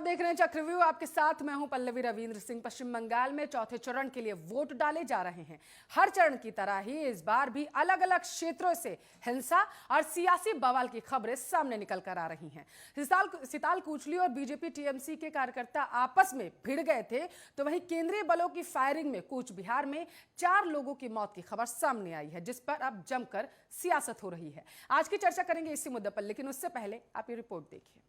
देख रहे हैं चक्रव्यूह, आपके साथ मैं हूं पल्लवी रविंद्र सिंह। पश्चिम बंगाल में चौथे चरण के लिए वोट डाले जा रहे हैं। हर चरण की तरह ही इस बार भी अलग अलग क्षेत्रों से हिंसा और सियासी बवाल की खबरें सामने निकल कर आ रही हैं। सिताल कुचली और बीजेपी टीएमसी के कार्यकर्ता आपस में भिड़ गए थे, तो वहीं केंद्रीय बलों की फायरिंग में कूच बिहार में 4 लोगों की मौत की खबर सामने आई है, जिस पर अब जमकर सियासत हो रही है। आज की चर्चा करेंगे इसी मुद्दे पर, लेकिन उससे पहले आप ये रिपोर्ट देखिए।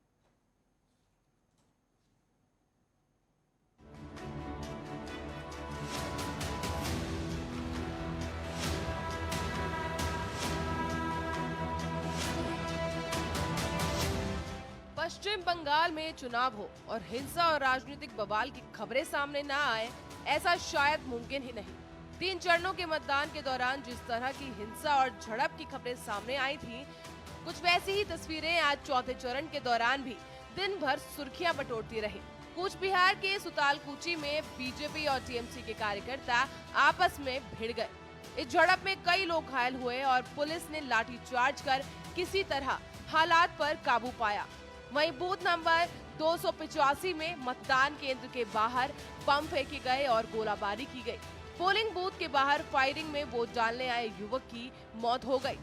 पश्चिम बंगाल में चुनाव हो और हिंसा और राजनीतिक बवाल की खबरें सामने ना आए, ऐसा शायद मुमकिन ही नहीं। 3 चरणों के मतदान के दौरान जिस तरह की हिंसा और झड़प की खबरें सामने आई थी, कुछ वैसी ही तस्वीरें आज चौथे चरण के दौरान भी दिन भर सुर्खियां बटोरती रही। कूच बिहार के सुतालकुची में बीजेपी और टीएमसी के कार्यकर्ता आपस में भिड़ गए। इस झड़प में कई लोग घायल हुए और पुलिस ने लाठीचार्ज कर किसी तरह हालात पर काबू पाया। वहीं बूथ नंबर 285 में मतदान केंद्र के बाहर बम फेंके गए और गोलाबारी की गई। पोलिंग बूथ के बाहर फायरिंग में वोट डालने आए युवक की मौत हो गई।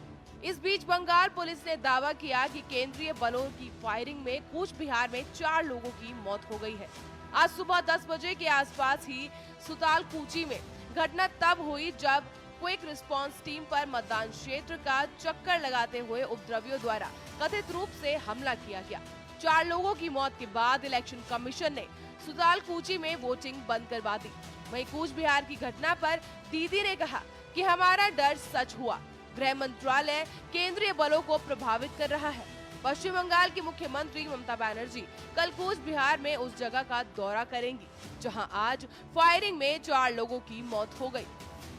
इस बीच बंगाल पुलिस ने दावा किया कि केंद्रीय बलों की फायरिंग में कूच बिहार में 4 लोगों की मौत हो गई है। आज सुबह 10 बजे के आसपास ही सुतालकुची में घटना तब हुई जब क्विक रिस्पांस टीम पर मतदान क्षेत्र का चक्कर लगाते हुए उपद्रवियों द्वारा कथित रूप से हमला किया गया। 4 लोगों की मौत के बाद इलेक्शन कमीशन ने सुतालकुची में वोटिंग बंद करवा दी। वहीं कूच बिहार की घटना पर दीदी ने कहा कि हमारा डर सच हुआ। गृह मंत्रालय केंद्रीय बलों को प्रभावित कर रहा है। पश्चिम बंगाल की मुख्यमंत्री ममता बनर्जी कल कूच बिहार में उस जगह का दौरा करेंगी, जहां आज फायरिंग में 4 लोगों की मौत हो गई।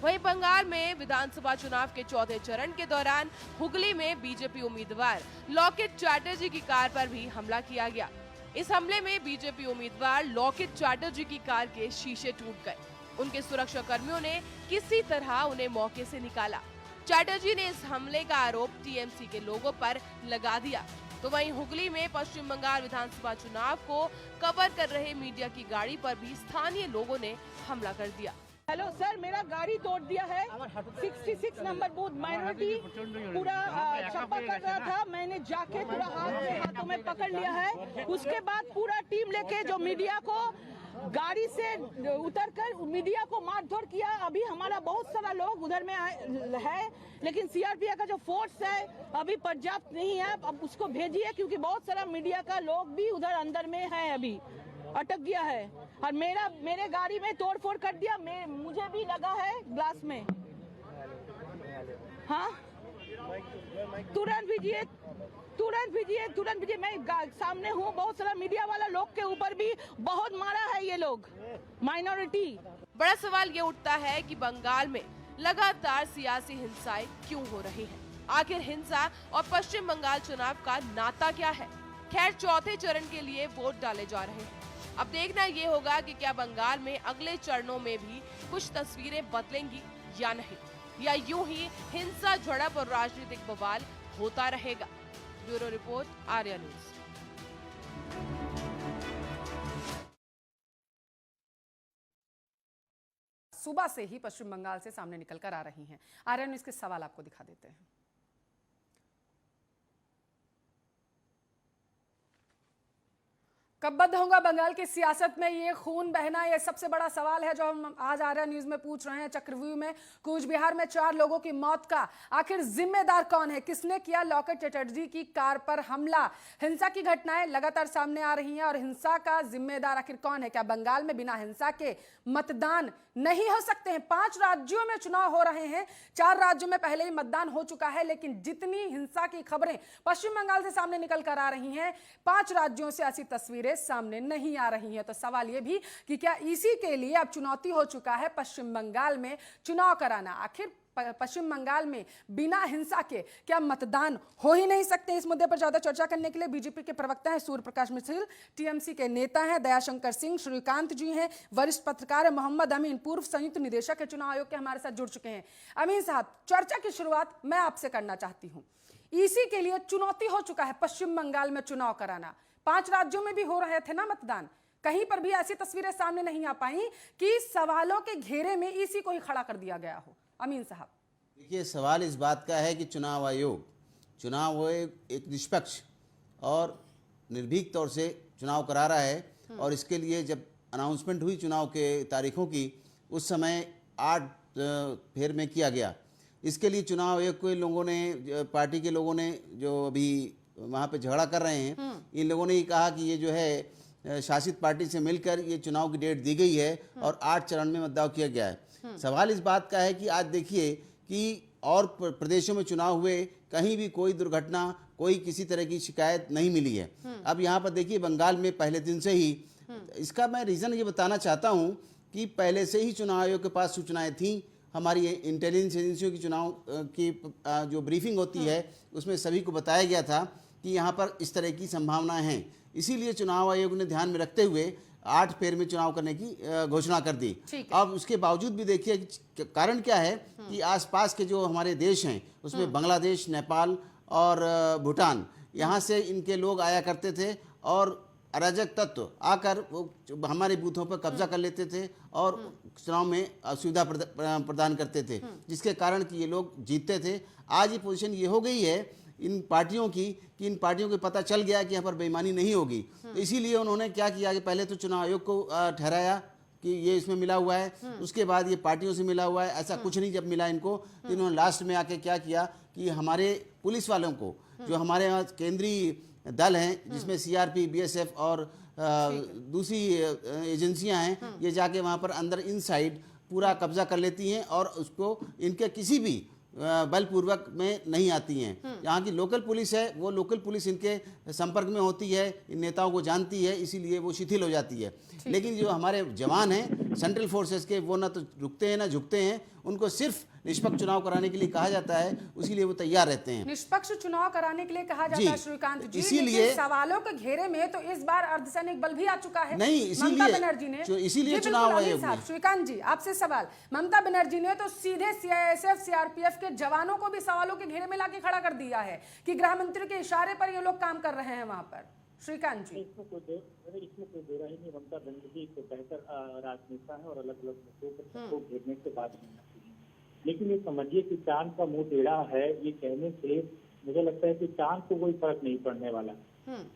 वहीं बंगाल में विधानसभा चुनाव के चौथे चरण के दौरान हुगली में बीजेपी उम्मीदवार लॉकेट चैटर्जी की कार पर भी हमला किया गया। इस हमले में बीजेपी उम्मीदवार लॉकेट चैटर्जी की कार के शीशे टूट गए। उनके सुरक्षा कर्मियों ने किसी तरह उन्हें मौके से निकाला। चैटर्जी ने इस हमले का आरोप टीएमसी के लोगों पर लगा दिया। तो वहीं हुगली में पश्चिम बंगाल विधानसभा चुनाव को कवर कर रहे मीडिया की गाड़ी पर भी स्थानीय लोगों ने हमला कर दिया। हेलो सर, मेरा गाड़ी तोड़ दिया है। 66 नंबर बूथ माइनॉरिटी पूरा छापा कर रहा था। मैंने जाके पूरा हाथों में पकड़ लिया है। उसके बाद पूरा टीम लेके जो मीडिया को गाड़ी से उतरकर मीडिया को मारधोड़ किया। अभी हमारा बहुत सारा लोग उधर में है, लेकिन सीआरपीएफ का जो फोर्स है अभी पर्याप्त नहीं है। अब उसको भेजिए, क्योंकि बहुत सारा मीडिया का लोग भी उधर अंदर में है, अभी अटक गया है। और मेरे गाड़ी में तोड़फोड़ कर दिया। मुझे भी लगा है ग्लास में। हाँ, तुरंत भेजिए, तुरंत भेजिए, तुरंत भेजिए। मैं सामने हूँ। बहुत सारा मीडिया वाला लोग के ऊपर भी बहुत मारा है ये लोग, माइनॉरिटी। बड़ा सवाल ये उठता है कि बंगाल में लगातार सियासी हिंसाएं क्यों हो रही हैं? आखिर हिंसा और पश्चिम बंगाल चुनाव का नाता क्या है? खैर, चौथे चरण के लिए वोट डाले जा रहे हैं। अब देखना ये होगा कि क्या बंगाल में अगले चरणों में भी कुछ तस्वीरें बदलेंगी या नहीं, या यूं ही हिंसा, झड़प और राजनीतिक बवाल होता रहेगा। Bureau report, Arya news. सुबह से ही पश्चिम बंगाल से सामने निकल कर आ रही हैं। आर्या न्यूज के सवाल आपको दिखा देते हैं। कब बंद होगा बंगाल की सियासत में ये खून बहना? ये सबसे बड़ा सवाल है जो हम आज आर्या न्यूज में पूछ रहे हैं। चक्रव्यूह में कूच बिहार में 4 लोगों की मौत का आखिर जिम्मेदार कौन है? किसने किया लॉकेट चैटर्जी की कार पर हमला? हिंसा की घटनाएं लगातार सामने आ रही हैं और हिंसा का जिम्मेदार आखिर कौन है? क्या बंगाल में बिना हिंसा के मतदान नहीं हो सकते हैं? 5 राज्यों में चुनाव हो रहे हैं। 4 राज्यों में पहले ही मतदान हो चुका है, लेकिन जितनी हिंसा की खबरें पश्चिम बंगाल से सामने निकल कर आ रही हैं, 5 राज्यों से ऐसी तस्वीरें सामने नहीं आ रही है। तो सवाल यह भी कि क्या इसी के लिए अब चुनौती हो चुका है पश्चिम बंगाल में चुनाव कराना? आखिर पश्चिम बंगाल में बिना हिंसा के क्या मतदान हो ही नहीं सकते? इस मुद्दे पर ज्यादा चर्चा करने के लिए बीजेपी के प्रवक्ता हैं सूर्य प्रकाश मिश्र, टीएमसी के नेता हैं दयाशंकर सिंह, श्रीकांत जी हैं, वरिष्ठ पत्रकार है मोहम्मद अमीन, पूर्व संयुक्त निदेशक है चुनाव आयोग के, हमारे साथ जुड़ चुके हैं। अमीन साहब, चर्चा की शुरुआत मैं आपसे करना चाहती हूं। इसी के लिए चुनौती हो चुका है पश्चिम बंगाल में चुनाव कराना। 5 राज्यों में भी हो रहे थे ना मतदान, कहीं पर भी ऐसी तस्वीरें सामने नहीं आ पाई कि सवालों के घेरे में ईसी को ही खड़ा कर दिया गया हो। अमीन साहब, देखिए, सवाल इस बात का है कि चुनाव आयोग एक निष्पक्ष और निर्भीक तौर से चुनाव करा रहा है, और इसके लिए जब अनाउंसमेंट हुई चुनाव के तारीखों की, उस समय 8 फेर में किया गया। इसके लिए चुनाव आयोग के लोगों ने, पार्टी के लोगों ने जो अभी वहाँ पे झगड़ा कर रहे हैं, इन लोगों ने ये कहा कि ये जो है शासित पार्टी से मिलकर ये चुनाव की डेट दी गई है और 8 चरण में मतदान किया गया है। सवाल इस बात का है कि आज देखिए कि और प्रदेशों में चुनाव हुए, कहीं भी कोई दुर्घटना, कोई किसी तरह की शिकायत नहीं मिली है। अब यहाँ पर देखिए बंगाल में पहले दिन से ही, इसका मैं रीज़न ये बताना चाहता हूँ कि पहले से ही चुनाव आयोग के पास सूचनाएं थीं। हमारी इंटेलिजेंस एजेंसियों की चुनाव की जो ब्रीफिंग होती है, उसमें सभी को बताया गया था कि यहाँ पर इस तरह की संभावनाएं हैं। इसीलिए चुनाव आयोग ने ध्यान में रखते हुए 8 फेर में चुनाव करने की घोषणा कर दी। अब उसके बावजूद भी देखिए कि कारण क्या है कि आसपास के जो हमारे देश हैं, उसमें बांग्लादेश, नेपाल और भूटान, यहाँ से इनके लोग आया करते थे और अराजक तत्व आकर वो हमारे बूथों पर कब्जा कर लेते थे और चुनाव में सुविधा प्रदान करते थे, जिसके कारण कि ये लोग जीतते थे। आज ये पोजीशन ये हो गई है इन पार्टियों की कि इन पार्टियों को पता चल गया कि यहाँ पर बेईमानी नहीं होगी, तो इसीलिए उन्होंने क्या किया कि पहले तो चुनाव आयोग को ठहराया कि ये इसमें मिला हुआ है, उसके बाद ये पार्टियों से मिला हुआ है। ऐसा कुछ नहीं जब मिला इनको, तो इन्होंने लास्ट में आके क्या किया कि हमारे पुलिस वालों को, जो हमारे यहाँ केंद्रीय दल हैं जिसमें सीआरपी, बीएसएफ और दूसरी एजेंसियां हैं, ये जाके वहाँ पर अंदर इनसाइड पूरा कब्जा कर लेती हैं और उसको इनके किसी भी बलपूर्वक में नहीं आती हैं। यहाँ की लोकल पुलिस है, वो लोकल पुलिस इनके संपर्क में होती है, इन नेताओं को जानती है, इसीलिए वो शिथिल हो जाती है। लेकिन जो हमारे जवान हैं सेंट्रल फोर्सेस के, वो ना तो रुकते हैं ना झुकते हैं, उनको सिर्फ निष्पक्ष चुनाव कराने के लिए कहा जाता है, इसीलिए वो तैयार रहते हैं। निष्पक्ष चुनाव कराने के लिए कहा जाता है श्रीकांत जी, इसीलिए सवालों के घेरे में तो इस बार अर्धसैनिक बल भी आ चुका है। नहीं, ममता बनर्जी ने, इसीलिए चुनाव आयोग में, श्रीकांत जी आपसे सवाल, ममता बनर्जी ने तो सीधे सीआईएसएफ, सीआरपीएफ के जवानों को भी सवालों के घेरे में लाके खड़ा कर दिया है कि गृह मंत्री के इशारे पर ये लोग काम कर रहे हैं वहां पर। श्रीकांत जी, इसमें कोई दो राय नहीं। ममता बनर्जी एक बेहतर राजनेता है और अलग अलग मुद्दों पर सबको घेरने से बात नहीं आती है, लेकिन ये समझिए कि चांद का मुंह टेढ़ा है, ये कहने से मुझे लगता है कि चांद को कोई फर्क नहीं पड़ने वाला,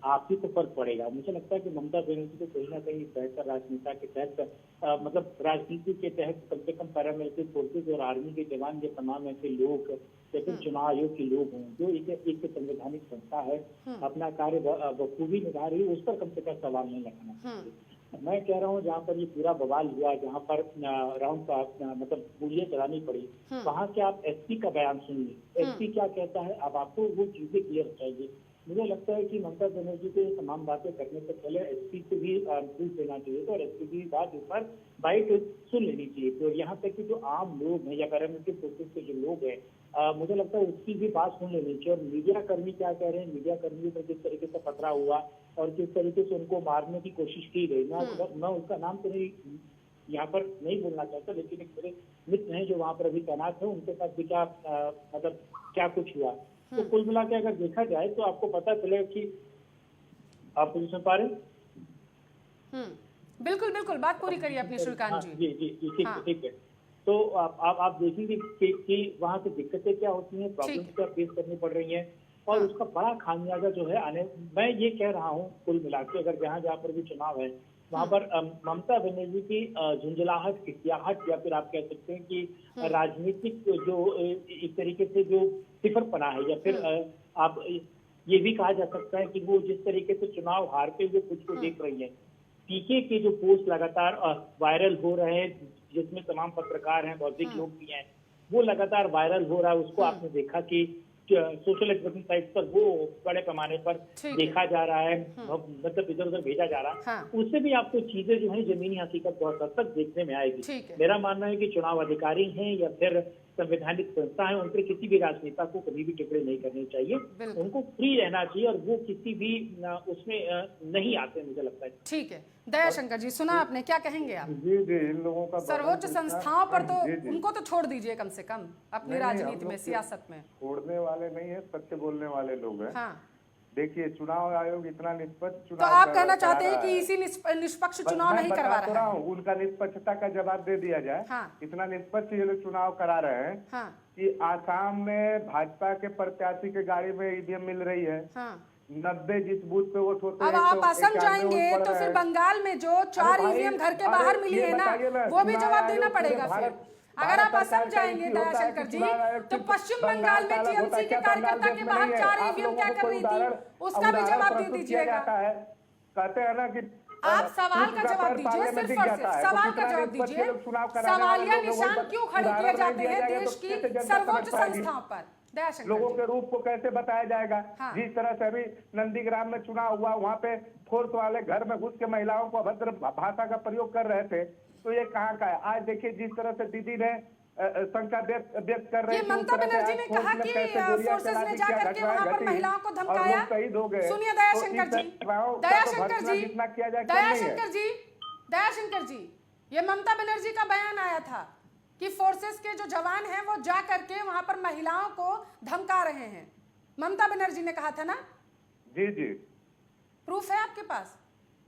आप ही को फर्क पड़ेगा। मुझे लगता है कि ममता बनर्जी को कहीं ना कहीं बेहतर राजनेता के तहत मतलब राजनीति के तहत कम से कम पैरामिलिट्री फोर्सेज और आर्मी के जवान, ये तमाम ऐसे लोग, लेकिन चुनाव आयोग के लोग हों जो एक संवैधानिक संस्था है, अपना कार्य बखूबी निभा रही है, उस पर कम से कम सवाल नहीं लगाना चाहिए। मैं कह रहा हूँ जहाँ पर ये पूरा बवाल हुआ, जहाँ पर राउंड मतलब गोलियां चलानी पड़ी, वहाँ से आप एसपी का बयान सुनिए, एसपी क्या कहता है। अब आपको वो चीजें क्लियर चाहिए। मुझे लगता है कि ममता बनर्जी को ये तमाम बातें करने से पहले एसपी को भी पूछ लेना चाहिए था और एसपी की बात इस पर बाइट सुन लेनी चाहिए थी। और यहाँ तक कि जो आम लोग हैं या पैरामिलिट्री फोर्सेज के जो लोग हैं, मुझे लगता है उसकी भी बात सुन लेनी चाहिए। और मीडिया कर्मी क्या कह रहे हैं, मीडिया कर्मियों पर किस तरीके से खतरा हुआ और किस तरीके से उनको मारने की कोशिश की गई। मैं उसका नाम तो नहीं यहाँ पर नहीं बोलना चाहता, लेकिन एक मेरे मित्र हैं जो वहाँ पर अभी तैनात है, उनके साथ भी क्या मतलब क्या कुछ हुआ। तो कुल मिला के अगर देखा जाए तो आपको पता चलेगा कि आप मुझे सुन पा रहे हैं? बिल्कुल बिल्कुल, बात पूरी करिए अपनी श्रीकांत जी। जी ठीक है। तो आप देखेंगे कि वहाँ से दिक्कतें क्या होती हैं, प्रॉब्लम्स क्या फेस करनी पड़ रही हैं और उसका बड़ा खामियाजा जो है मैं ये कह रहा हूँ कुल मिला के, अगर जहाँ पर भी चुनाव है वहाँ पर ममता बनर्जी की झुंझलाहट, खिसियाहट या फिर आप कह सकते हैं कि राजनीतिक जो एक तरीके से जो सिफरपना है, या फिर आप ये भी कहा जा सकता है कि वो जिस तरीके से चुनाव हारते हुए कुछ को देख रही है। पीके के जो पोस्ट लगातार वायरल हो रहे हैं, जिसमें तमाम पत्रकार हैं, बौद्धिक लोग भी हैं, वो लगातार वायरल हो रहा है। उसको आपने देखा कि सोशल नेटवर्किंग साइट पर वो बड़े पैमाने पर देखा जा रहा है, मतलब इधर उधर भेजा जा रहा है। उससे भी आपको चीजें जो है जमीनी हकीकत बहुत हद तक देखने में आएगी। मेरा मानना है कि चुनाव अधिकारी हैं या फिर संवैधानिक संस्था है, उन पर किसी भी राजनेता को कभी भी टिप्पणी नहीं करनी चाहिए, उनको फ्री रहना चाहिए और वो किसी भी उसमें नहीं आते, मुझे लगता है। ठीक है, दयाशंकर जी सुना आपने, क्या कहेंगे आप? जी इन लोगों का सर्वोच्च संस्थाओं पर तो उनको तो छोड़ दीजिए कम से कम अपनी राजनीति में, सियासत में। छोड़ने वाले नहीं है, सत्य बोलने वाले लोग हैं। देखिए चुनाव आयोग इतना निष्पक्ष तो चुनाव आप कहना करा चाहते हैं रहा कि है। इसी निष्पक्ष बस चुनाव मैं नहीं बता करवा तो रहा है? हूँ, उनका निष्पक्षता का जवाब दे दिया जाए। हाँ। इतना निष्पक्ष ये लोग चुनाव करा रहे हैं हाँ कि आसाम में भाजपा के प्रत्याशी के गाड़ी में ईवीएम मिल रही है, हाँ। 90 जिस बूथ पे वोट होते अब हैं आप असम 191 जाएंगे वोट पड़ तो रहे फिर हैं। बंगाल में जो 4 भाई, ईवीएम घर के अरे बाहर मिली ये है ना, बताइए ना, वो भी चुनाव जवाब देना आयोग पूरे पड़ेगा फिर। भारत- अगर आप भारत असम सरकार का जाएंगे एक ही होता है दयाशंकर कि जी, चुनाव आयोग तो सिर्फ पश्चिम बंगाल में का अलग होता टीएमसी है। के क्या बंगाल कार्यकर्ता देश के में बाहर नहीं है? 4 आप ईवीएम लोगों क्या को कर कोई रही थी, उसका भी उदाहरण जवाब दे प्रस्तुत दीजिएगा। किया जाता है। कहते हैं ना कि आप सवाल का जवाब दीजिए, सिर्फ और सिर्फ सवाल का जवाब दीजिए। सवालिया निशान क्यों खड़े किए जाते हैं देश की सर्वोच्च संस्थाओं पर? दयाशंकर लोगों जी। के रूप को कैसे बताया जाएगा? हाँ। जिस तरह से अभी नंदीग्राम में चुनाव हुआ, वहाँ पे फोर्स वाले घर में घुस के महिलाओं को अभद्र भाषा का प्रयोग कर रहे थे, तो ये कहाँ का है? आज देखिए जिस तरह से दीदी ने शंका व्यक्त कर रही ये थी, ममता उस तरह से बनर्जी आज ने फोर्स कहा में कि कैसे गोलियां फोर्सेस चला ने दी, जा क्या करके घटनाएं वहां पर घटी महिलाओं को और धमकाया। लोग शहीद हो गए। सुनिए तो दयाशंकर इन जी, घटनाओं का तो दयाशंकर भर्त्सना जी, जितना किया जाए कम नहीं है। दयाशंकर जी, दयाशंकर जी, ये ममता बनर्जी का बयान आया था कि फोर्सेस के जो जवान हैं वो जा करके वहां पर महिलाओं को धमका रहे हैं। ममता बनर्जी ने कहा था ना? जी जी, प्रूफ है आपके पास?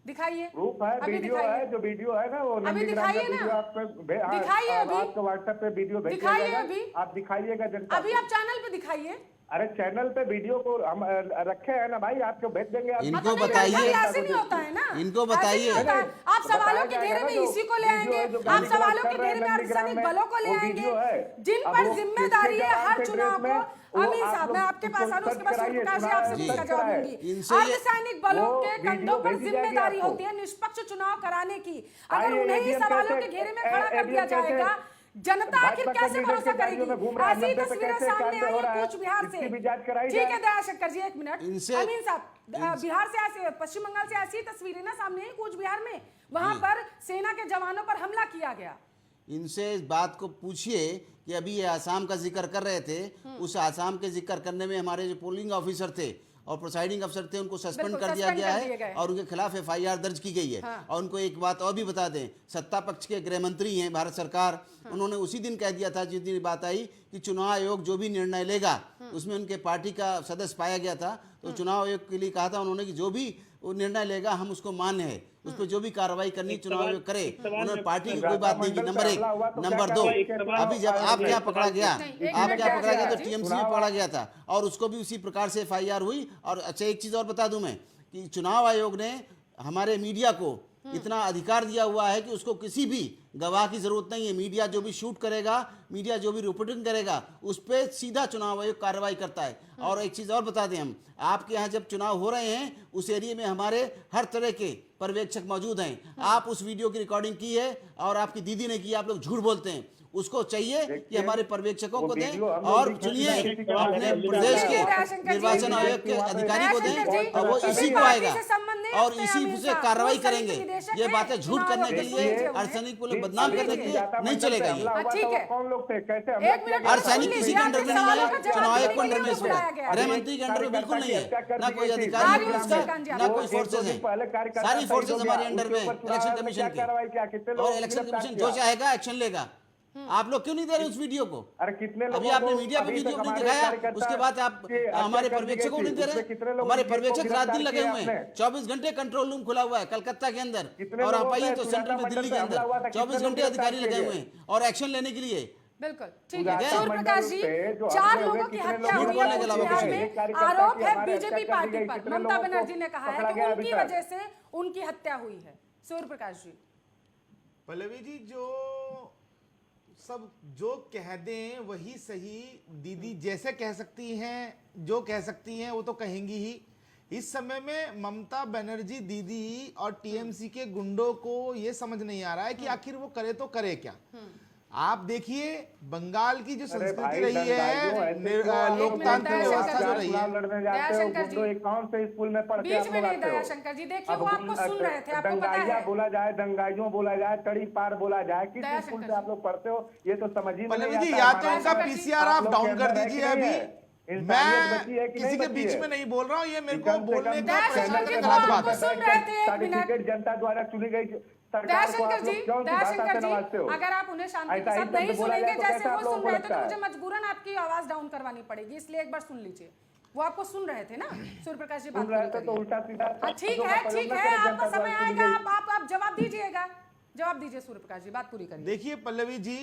दिखाइए। प्रूफ है, अभी वीडियो दिखाइए। है, जो वीडियो है ना वो अभी नंदीग्राम का दिखाइए ना। वीडियो आप दिखाइए अभी। आपको व्हाट्सएप पे वीडियो भेज दिया दिखाइए जाएगा। अभी। आप दिखाइएगा जनता अभी को। आप चैनल पे दिखाइए। अरे चैनल पे वीडियो को हम रखे हैं ना भाई, आपको भेज देंगे। आप इनको हाँ, तो नहीं, बताइए। ऐसे नहीं होता है ना, इनको ऐसे नहीं बताइए। होता है। आप सवालों के बताया घेरे में जाएगा ना, इसी को ले जो आएंगे, वीडियो जो आप गाली सवालों गलौज के कर रहे घेरे में हैं नंदीग्राम अर्धसैनिक में, बलों को ले वो आएंगे, वीडियो है। जिन अब पर वो जिम्मेदारी किसके है हर जवान के चुनाव ड्रेस में, को। वो अमीन आप साहब, मैं लोग आपके पास आऊँ, उसके बाद कराइए, सूर्यप्रकाश जी चुनाव आपसे सर्च इसका जवाब कराए। दूंगी। इनसे ये- अर्धसैनिक बलों वो के वीडियो कंधों पर भेजी जाएगी जिम्मेदारी आपको। होती है निष्पक्ष चुनाव कराने की। अगर आइए, उन्हें ही ADM सवालों के कैसे- घेरे में खड़ा कर दिया ADM कैसे जाएगा, जनता आखिर भाजपा कैसे कैंडिडेट भरोसा के गाड़ियों में घूम करेगी? रहा है, ऐसी 90 पे तस्वीरें कैसे सामने कांड आई हो है रहा है? कूच बिहार से। इसकी भी जांच कराई ठीक जाए। है दयाशंकर जी, एक मिनट। इनसे- अमीन साहब, बिहार से ऐसे, पश्चिम बंगाल से ऐसी तस्वीरें ना सामने आई कूच बिहार में, वहां पर सेना के जवानों पर हमला किया गया। इनसे इस बात को पूछिए कि अभी ये आसाम का जिक्र कर रहे थे, उस आसाम के जिक्र करने में हमारे जो पोलिंग ऑफिसर थे और प्रिसाइडिंग अफसर थे उनको सस्पेंड बिल्कुल, कर दिया सस्पेंड गया कर दिए है गए। और उनके खिलाफ एफआईआर दर्ज की गई है। हाँ। और उनको एक बात और भी बता दें, सत्ता पक्ष के गृह मंत्री हैं भारत सरकार, उन्होंने उसी दिन कह दिया था जिस दिन बात आई कि चुनाव आयोग जो भी निर्णय लेगा उसमें उनके पार्टी का सदस्य पाया गया था, तो चुनाव आयोग के लिए कहा था उन्होंने कि जो भी वो निर्णय लेगा हम उसको मान्य है, उस पर जो भी कार्रवाई करनी चुनाव आयोग करे। उन्होंने पार्टी की कोई बात नहीं की। नंबर 1, नंबर 2, अभी जब आप क्या पकड़ा गया, नहीं, एक आप मिनट क्या पकड़ा गया तो जी। टीएमसी में पकड़ा गया था और उसको भी उसी प्रकार से एफआईआर हुई। और अच्छा एक चीज और बता दूं मैं कि चुनाव आयोग ने हमारे मीडिया को इतना अधिकार दिया हुआ है कि उसको किसी भी गवाह की जरूरत नहीं है। मीडिया जो भी शूट करेगा, मीडिया जो भी रिपोर्टिंग करेगा, उस पर सीधा चुनाव आयोग कार्रवाई करता है। और एक चीज और बता दें, हम आपके यहाँ जब चुनाव हो रहे हैं उस एरिया में हमारे हर तरह के पर्यवेक्षक मौजूद हैं। आप उस वीडियो की रिकॉर्डिंग की है और आपकी दीदी ने की, आप लोग झूठ बोलते हैं। उसको चाहिए कि हमारे पर्यवेक्षकों को दें और चुनिए अपने प्रदेश के निर्वाचन आयोग के अधिकारी को दें और वो इसी को आएगा और इसी से कार्रवाई करेंगे। ये बातें झूठ करने के लिए, अर्धसैनिक को बदनाम करने के लिए नहीं चलेगा ये। ठीक है। कौन लोग थे, कैसे एक मिनट, अर्धसैनिक किसी के अंडर में नहीं सवालों का है, जवाब चुनाव आयोग को देने अंडर के में लिए है, बुलाया गया। गृह मंत्री के अंडर में बिल्कुल नहीं है, ना कोई अधिकारी आगे है उसका उसका, ना कोई फोर्सेज है। सारी फोर्सेज हमारे अंडर में इलेक्शन कमीशन के, और इलेक्शन कमीशन जो चाहेगा एक्शन लेगा। आप लोग क्यों नहीं दे रहे उस वीडियो को? अरे कितने अभी आपने मीडिया पे वीडियो नहीं दिखाया, उसके बाद आप हमारे पर्यवेक्षकों को नहीं दे रहे। हमारे पर्यवेक्षक रात दिन लगे हुए हैं, 24 घंटे कंट्रोल रूम खुला हुआ है कलकत्ता के अंदर, और आप आइए तो सेंट्रल में दिल्ली के अंदर 24 घंटे अधिकारी लगे हुए हैं और एक्शन लेने के लिए। बिल्कुल ठीक है। उदाहरण सूर्यप्रकाश जी, मंडल पे 4 जो लोगों हुए, की कितने हत्या लोग हुई बोलने है के अलावा बिहार कुछ में। नहीं। कार्यकर्ता आरोप की है हमारे बीजेपी हत्या पार्टी कर दी पर। गई, कितने ममता लोगों को बनर्जी ने कहा है पकड़ा कि गया उनकी अभी तक? वजह से उनकी हत्या हुई है। सूर्यप्रकाश जी, पल्लवी जी, जो सब जो कह दें वही सही। दीदी जैसे कह सकती हैं, जो कह सकती हैं वो तो कहेंगी ही। इस समय में ममता बनर्जी दीदी और टीएमसी के गुंडों को ये समझ नहीं आ रहा है कि आखिर वो करे तो करे क्या। आप देखिए बंगाल की जो संस्कृति रही है, लोकतांत्रिक व्यवस्था जो रही है, लड़ने जाते हो, दयाशंकर जी। गुंडो एक कौन से स्कूल में पढ़ के बीच आप में लोग नहीं आते हो? दयाशंकर जी, देखिए अब वो आपको सुन रहे थे, आपको पता दंगाइया है। बोला जाए, दंगाइयों बोला जाए, तड़ी पार बोला जाए, किस दयाशंकर स्कूल जी। से आप लोग पढ़ते हो ये तो समझ ही नहीं पल्लवी जी, आता या तो हमारा। उनका पीसीआर आप लोग डाउन के कर अंदर है दीजिए कि नहीं अभी। है? इंसानियत बची है मैं कि किसी नहीं के बची बीच है? में नहीं बोल रहा हूँ, ये मेरे को कम से बोलने कम का दयाशंकर प्रश्न जी, के तो गलत आपको बात है। सुन रहे थे, एक मिनट। सर्टिफिकेट जनता द्वारा चुनी गई सरकार को दयाशंकर आप लोग जी, कौन सी भाषा दयाशंकर से नवाजते जी, हो? अगर आप उन्हें शांति के ऐसा ही साथ नहीं शब्द बोला सुनेंगे जाए तो जैसे कैसा वो आप लोगों सुन को रहे थे, लगता तो है? मुझे मजबूरन आपकी आवाज डाउन करवानी पड़ेगी, इसलिए एक बार सुन लीजिए। वो आपको सुन रहे थे ना सूर्य प्रकाश जी? बात सुन रहे पूरी थे तो करिए। उल्टा सीधा ठीक है, ठीक है, आपका समय आएगा, आप जवाब दीजिएगा, जवाब दीजिए सूर्य प्रकाश जी, बात पूरी करिए। देखिए पल्लवी जी,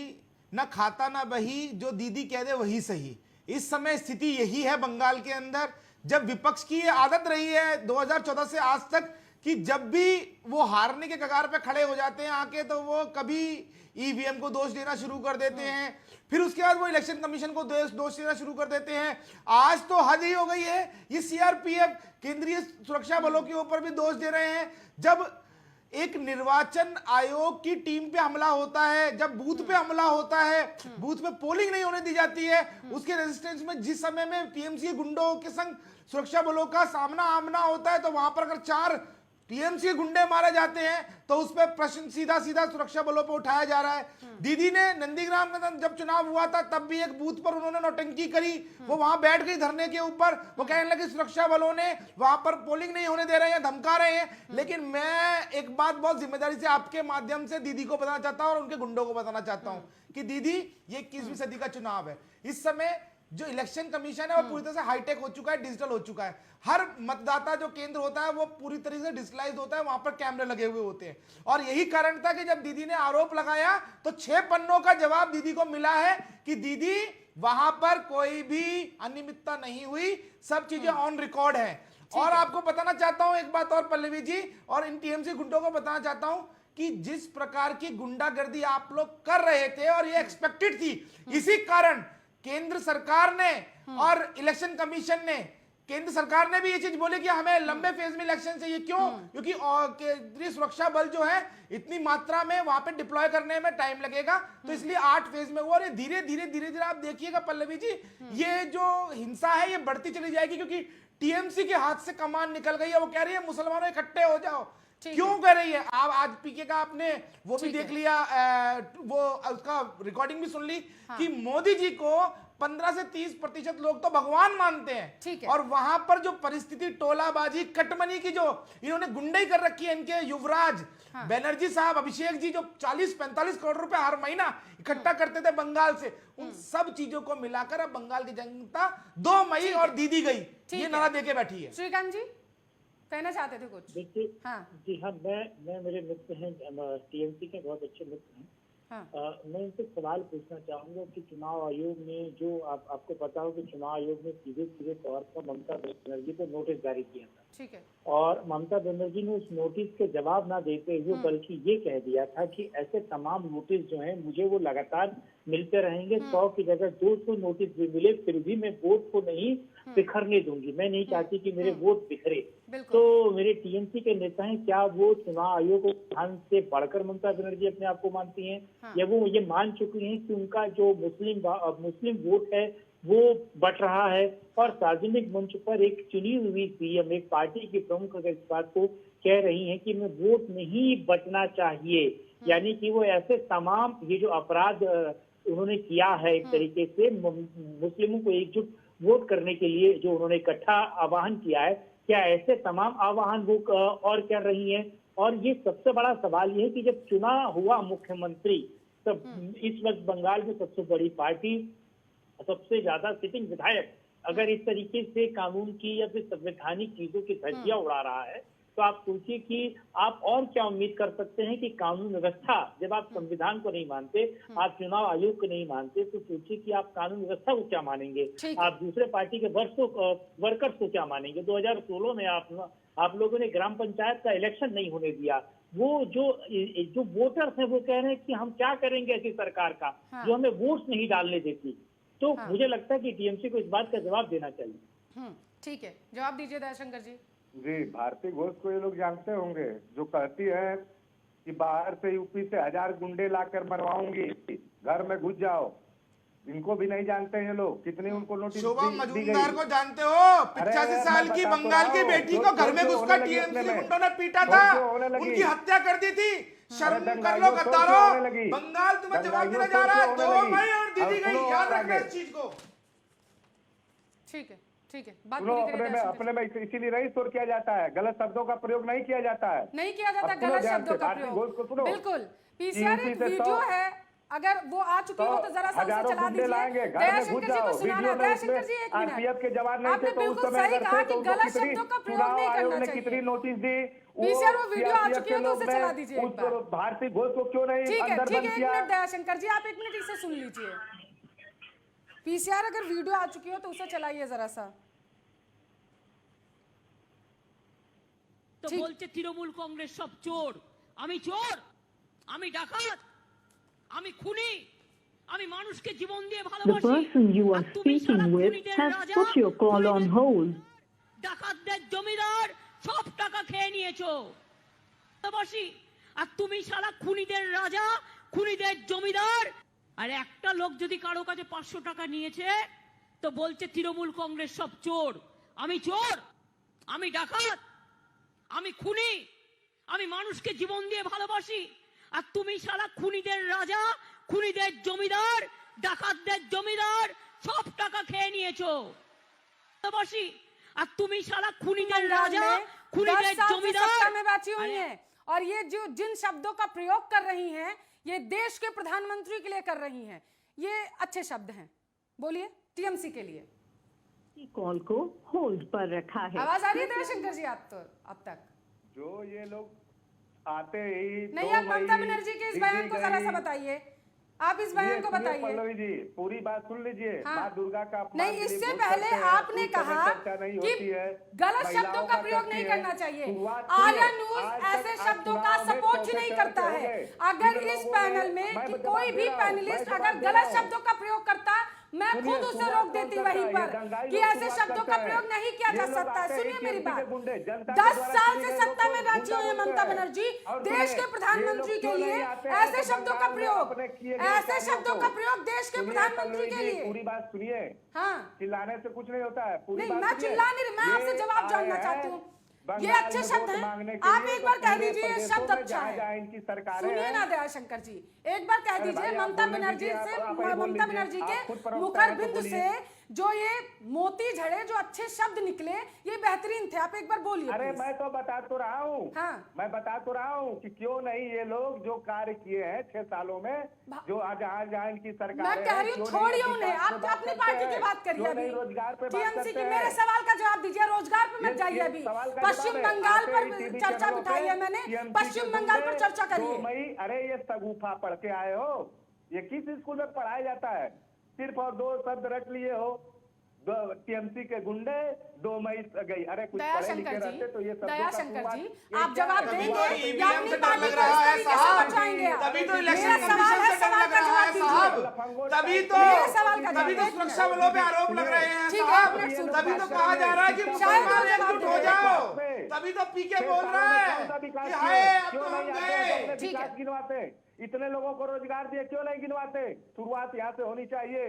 ना खाता ना बही, जो दीदी कह दे वही सही। इस समय स्थिति यही है बंगाल के अंदर। जब विपक्ष की ये आदत रही है 2014 से आज तक कि जब भी वो हारने के कगार पे खड़े हो जाते हैं आके, तो वो कभी ईवीएम को दोष देना शुरू कर देते हैं, फिर उसके बाद वो इलेक्शन कमीशन को दोष देना शुरू कर देते हैं। आज तो हद ही हो गई है, ये सीआरपीएफ केंद्रीय सुरक्षा बलों के ऊपर भी दोष दे रहे हैं। जब एक निर्वाचन आयोग की टीम पे हमला होता है, जब बूथ पे हमला होता है, बूथ पे पोलिंग नहीं होने दी जाती है, उसके रेजिस्टेंस में जिस समय में टीएमसी गुंडों के संग सुरक्षा बलों का सामना आमना होता है, तो वहां पर अगर 4 टीएमसी गुंडे मारे जाते हैं तो उस पर प्रश्न सीधा सीधा सुरक्षा बलों पर उठाया जा रहा है। दीदी ने नंदीग्राम में जब चुनाव हुआ था तब भी एक बूथ पर उन्होंने नौटंकी करी, वो वहां बैठ गई धरने के ऊपर, वो कहने लगे सुरक्षा बलों ने वहां पर पोलिंग नहीं होने दे रहे हैं, धमका रहे हैं। लेकिन मैं एक बात बहुत जिम्मेदारी से आपके माध्यम से दीदी को बताना चाहता हूं और उनके गुंडों को बताना चाहता हूं कि दीदी, ये 21वीं सदी का चुनाव है। इस समय जो इलेक्शन कमीशन है वो पूरी तरह से हाईटेक हो चुका है, डिजिटल हो चुका है। हर मतदाता जो केंद्र होता है वो पूरी तरीके से डिजिटलाइज्ड होता है, वहां पर कैमरे लगे हुए होते हैं। और यही कारण था कि जब दीदी ने आरोप लगाया तो 6 पन्नों का जवाब दीदी को मिला है कि दीदी वहां पर कोई भी अनियमितता नहीं हुई, सब चीजें ऑन रिकॉर्ड है। और आपको बताना चाहता हूं एक बात और पल्लवी जी, और इन टीएमसी गुंडों को बताना चाहता हूं कि जिस प्रकार की गुंडागर्दी आप लोग कर रहे थे और ये एक्सपेक्टेड थी, इसी कारण केंद्र सरकार ने और इलेक्शन कमीशन ने, केंद्र सरकार ने भी ये चीज बोली कि हमें लंबे फेज में इलेक्शन चाहिए। क्यों? क्योंकि केंद्रीय सुरक्षा बल जो है इतनी मात्रा में वहां पे डिप्लॉय करने में टाइम लगेगा, तो इसलिए 8 फेज में हुआ। और ये धीरे धीरे आप देखिएगा पल्लवी जी, ये जो हिंसा है ये बढ़ती चली जाएगी, क्योंकि टीएमसी के हाथ से कमान निकल गई है। वो कह रही है मुसलमानों इकट्ठे हो जाओ, क्यों कह रही है? आप आज पीके का आपने वो भी देख लिया, वो उसका रिकॉर्डिंग भी सुन ली कि मोदी जी को 15 से 30% लोग तो भगवान मानते हैं। और वहां पर जो परिस्थिति टोलाबाजी कटमनी की जो इन्होंने गुंडई कर रखी है, इनके युवराज बनर्जी साहब, अभिषेक जी जो 40-45 करोड़ रुपए हर महीना इकट्ठा करते थे बंगाल से, उन सब चीजों को मिलाकर अब बंगाल की जनता 2 मई और दीदी गई ये नारा देके बैठी है। श्रीकांत जी कहना चाहते थे कुछ? देखिए, हाँ जी हाँ, मैं मेरे मित्र हैं टीएमसी के, बहुत अच्छे मित्र हैं। हाँ। मैं इनसे सवाल पूछना चाहूंगा कि चुनाव आयोग ने जो आपको पता हो कि चुनाव आयोग ने सीधे तौर पर ममता बनर्जी को नोटिस जारी किया था, ठीक है, और ममता बनर्जी ने उस नोटिस के जवाब ना देते हुए बल्कि ये कह दिया था कि ऐसे तमाम नोटिस जो हैं मुझे वो लगातार मिलते रहेंगे, 100 की जगह 200 नोटिस भी मिले फिर भी मैं वोट को नहीं बिखरने दूंगी, मैं नहीं चाहती कि मेरे वोट बिखरे। तो मेरे टीएमसी के नेता हैं, क्या वो चुनाव आयोग को ध्यान से बढ़कर ममता बनर्जी अपने आप को मानती हैं? या वो ये मान चुकी हैं कि उनका जो मुस्लिम वोट है वो बट रहा है? और सार्वजनिक मंच पर एक चुनी हुई सीएम, एक पार्टी की प्रमुख अगर इस बात को कह रही हैं कि मैं वोट नहीं बटना चाहिए, यानी कि वो ऐसे तमाम ये जो अपराध उन्होंने किया है एक तरीके से मुस्लिमों को एकजुट वोट करने के लिए जो उन्होंने इकट्ठा आह्वान किया है, क्या ऐसे तमाम आह्वान वो और कर रही हैं? और ये सबसे बड़ा सवाल ये है कि जब चुनाव हुआ मुख्यमंत्री, तब इस वक्त बंगाल में सबसे बड़ी पार्टी, सबसे ज्यादा सिटिंग विधायक अगर इस तरीके से कानून की या फिर संवैधानिक चीजों की धज्जियां उड़ा रहा है, तो आप सोचिए कि आप और क्या उम्मीद कर सकते हैं कि कानून व्यवस्था, जब आप संविधान को नहीं मानते, आप चुनाव आयोग को नहीं मानते, तो सोचिए कि आप कानून व्यवस्था को क्या मानेंगे, आप दूसरे पार्टी के वर्कर्स को क्या मानेंगे। 2016 में आप लोगों ने ग्राम पंचायत का इलेक्शन नहीं होने दिया। वो जो वोटर्स हैं वो कह रहे हैं कि हम क्या करेंगे ऐसी सरकार का जो हमें वोट नहीं डालने देती। तो मुझे लगता है कि टीएमसी को इस बात का जवाब देना चाहिए। ठीक है, जवाब दीजिए दयाशंकर जी। जी, भारती घोष को ये लोग जानते होंगे, जो कहती है कि बाहर से यूपी से 1000 गुंडे लाकर मरवाऊंगी, घर में घुस जाओ। इनको भी नहीं जानते हैं लोग, कितनी उनको नोटिस शोभा मजुमदार को जानते हो? 85 साल की बंगाल की बेटी को घर में घुसकर टीएमसी गुंडों ने पीटा था, उनकी हत्या कर दी थी। शर्म कर लो गद्दारों, बंगाल तुम्हें जवाब देने जा रहा है। 2 मई और दीदी गई, याद रखना इस चीज को। ठीक है, ठीक है, बात पूरी करिए। अपने में इसीलिए नहीं शोर किया जाता है, गलत शब्दों का प्रयोग नहीं किया जाता है, नहीं किया जाता गलत शब्दों का प्रयोग, बिल्कुल। पीसीआर एक वीडियो है, अगर वो आ चुकी हो तो जरा सा उसे हजारों चला गुंडे दीजिए। लाएंगे, घर में दयाशंकर घुस जी जाओ। को सुनाना। वीडियो में दयाशंकर उसमें जी एक आरपीएफ के मिनट, जवान नहीं आपने थे तो उस बिल्कुल समय सही अगर कहा थे कि तो उनको गलत कितनी शब्दों का प्रयोग चुनाव नहीं आयोग करना ने चाहिए। कितनी नोटिस दी। पीसीआर वो वीडियो आ CRPF चुकी है के तो लोग उसे चला दीजिए एक उस बार। भारतीय घोष को क्यों नहीं ठीक है अंदर ठीक बंद है, एक किया? मिनट दयाशंकर जी, आप एक मिनट इसे सुन लीजिए। पीसीआर अगर वीडियो आ चुकी हो तो उसे चलाइए जरा सा। তো বলছে তৃণমূল কংগ্রেস সব চোর, আমি চোর, আমি ডাকাত, আমি খুনি, আমি মানুষকে জীবন দিয়ে The ভালোবাসি। person you are speaking with has put your call on hold. ডাকাতদের জমিদার সব টাকা খেয়ে নিয়েছো ভালোবাসি, আর তুমি সারা খুনিদের রাজা, খুনিদের জমিদার। আর একটা লোক যদি কারো কাছে 500 টাকা নিয়েছে তো বলছে তৃণমূল কংগ্রেস সব চোর, আমি চোর, আমি ডাকাত, আমি খুনি, আমি মানুষকে জীবন দিয়ে ভালোবাসি, আর তুমি সারা খুনিদের রাজা, খুনিদের জমিদার, ডাকাতদের জমিদার সব টাকা খেয়ে নিয়েছো ভালোবাসি, আর তুমি সারা খুনিদের রাজা, 10 খুনিদের साल से জমিদার। सत्ता में बैठी हुई हैं और ये जो जिन शब्दों का प्रयोग कर रही हैं ये देश के प्रधानमंत्री के लिए कर रही हैं, ये अच्छे शब्द हैं। बोलिए टीएमसी के लिए। कॉल को होल्ड पर रखा है। आवाज आ रही है दयाशंकर जी आप तो अब तक? जो ये लोग आते ही नहीं, 2 आप ममता मई बनर्जी के इस दिल्ली बयान को जरा सा गई। बताइए, आप इस बयान को सुनिए बताइए। पल्लवी जी, पूरी बात सुन लीजिए। हाँ। माँ दुर्गा का अपमान नहीं, यदि इससे बोल पहले सकते हैं, आपने उस समय कहा चर्चा नहीं कि होती है, गलत महिलाओं शब्दों का प्रयोग करती नहीं है। करना चाहिए। शुरुआत आर्या सुनिए, न्यूज आज ऐसे तक शब्दों आज का चुनाव में सपोर्ट ही चौथे नहीं चरण करता हो है। गए। अगर जिन इस लोगों पैनल ने- में मैं कि जवाब कोई दे भी रहा हूं, पैनलिस्ट मैं अगर जवाब दे गलत रहा हूं। शब्दों का प्रयोग करता मैं सुनिए, खुद उसे शुरुआत रोक कौन देती करता वहीं है? पर ये दंगाई कि लोग ऐसे शुरुआत शब्दों का करते हैं। प्रयोग नहीं किया ये जा लोग सकता है। आते हैं सुनिए मेरी TMC के बात, गुंडे, जनता के 10 द्वारा साल चुने से गए सत्ता लोग में को बैठी हुई है गुंडा ममता बोलते हैं। बनर्जी, और देश सुनिए, के प्रधानमंत्री ये के लोग लिए क्यों नहीं आते हैं ऐसे तो शब्दों का बंगाल में प्रयोग, अपने किए गए ऐसे कार्यों शब्दों को। का प्रयोग देश के सुनिए प्रधानमंत्री पल्लवी के जी, लिए। पूरी बात सुनिए। हाँ, चिल्लाने से कुछ नहीं होता है, पूरी नहीं बात मैं सुनिए। चिल्ला नहीं रही, मैं आपसे ये जवाब आए जानना हैं चाहती हूँ। ये बंगाल अच्छे में शब्द वोट हैं, मांगने के आप लिए, एक तो बार कह पूरे दीजिए ये प्रदेशों शब्द में अच्छा जहाँ है। जहाँ इनकी सरकारें सुनिए हैं। ना दयाशंकर जी, एक बार कह अरे दीजिए भाई, आप ममता बोलने बनर्जी दीजिए, से, आप ही बोल ममता लीजिए। बनर्जी आप खुद के प्रवक्ता मुखर हैं तो बिंदु बोलिए। से जो ये मोती झड़े, जो अच्छे शब्द निकले, ये बेहतरीन थे। आप एक बार बोलिए अरे please। मैं तो बता तो रहा हूँ। हाँ। मैं बता तो रहा हूँ कि क्यों नहीं ये लोग जो कार्य किए हैं 6 सालों में, जो आज जहाँ इनकी सरकार मैं कह रही हूँ छोड़िए उन्हें, आप अपनी पार्टी की बात करिए अभी। रोजगार पे बात टीएमसी करते की हैं। मेरे सवाल का जवाब दीजिए, रोजगार पे मत जाइए अभी। सवाल का पश्चिम जवाब है। बंगाल आते पर ही टीवी चर्चा चैनलों बिठाई है पे मैंने, TMC पश्चिम के बंगाल पर गुंडे, चर्चा 2 करिए। मई, अरे ये सगुफा पढ़ के आए हो? ये किस स्कूल में पढ़ाया जाता है? सिर्फ और 2 शब्द रट लिए हो, टीएमसी के गुंडे 2 मई गई। अरे कुछ पढ़े लिखे रहते तो ये सब दयाशंकर जी, आप जवाब देंगे तो या अपनी से डर पार्टी लग को रहा इस है तरीके से साहब, बचाएंगे आप? तभी तो मेरा इलेक्शन सवाल है, कमीशन से डर सवाल लग का रहा है जवाब साहब, दीजिए। तभी तो मेरे सवाल का तभी तो जवाब सुरक्षा बलों पे आरोप लग रहे हैं ठीक है, साहब, एक मिनट सुनो। तभी तो कहा जा रहा है कि शायद मुसलमान वो जवाब एकजुट हो दे जाओ, रहे। तभी तो पीके 6 बोल सालों रहा में है कौन सा विकास कि किए? हाय अब क्यों तो हम नहीं आते गए। अपने ठीक है। विकास गिनवाते? इतने लोगों को रोजगार दिए, क्यों नहीं गिनवाते? शुरुआत यहाँ से होनी चाहिए।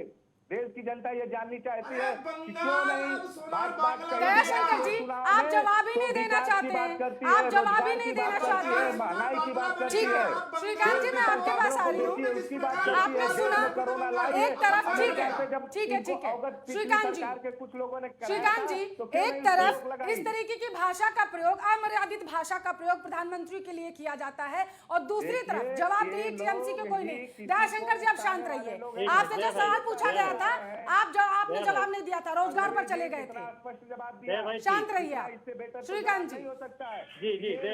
देश की जनता ये जाननी चाहती है कि क्यों नहीं बात दयाशंकर जी, आप जवाब ही नहीं देना चाहते हैं, आप जवाब ही नहीं देना चाहते हैं। महंगाई की बात करती ठीक है। है श्रीकांत जी, मैं आपके पास आ रही हूँ। उसकी बात करती है। आपने सुना कोरोना लाई एक तरफ, ठीक है जब ठीक है इनको ठीक है अवगत पिछली श्रीकांत जी, सरकार के कुछ लोगों ने कराया श्रीकांत था, जी, तो क्यों एक नहीं तरफ रोक लगाई? इस तरीके की भाषा का प्रयोग, अमर्यादित भाषा का प्रयोग प्रधानमंत्री के लिए किया जाता है और दूसरी तरफ जवाब दिए टीएमसी के कोई नहीं। दयाशंकर जी, आप शांत रहिए। आपसे जो सवाल पूछा गया था, आपने जवाब नहीं दिया था, रोजगार पर चले गए थे। स्पष्ट जवाब दिया। शांत रहिए आप। इससे बेहतर तो श्रीकांत जी, नहीं हो सकता है।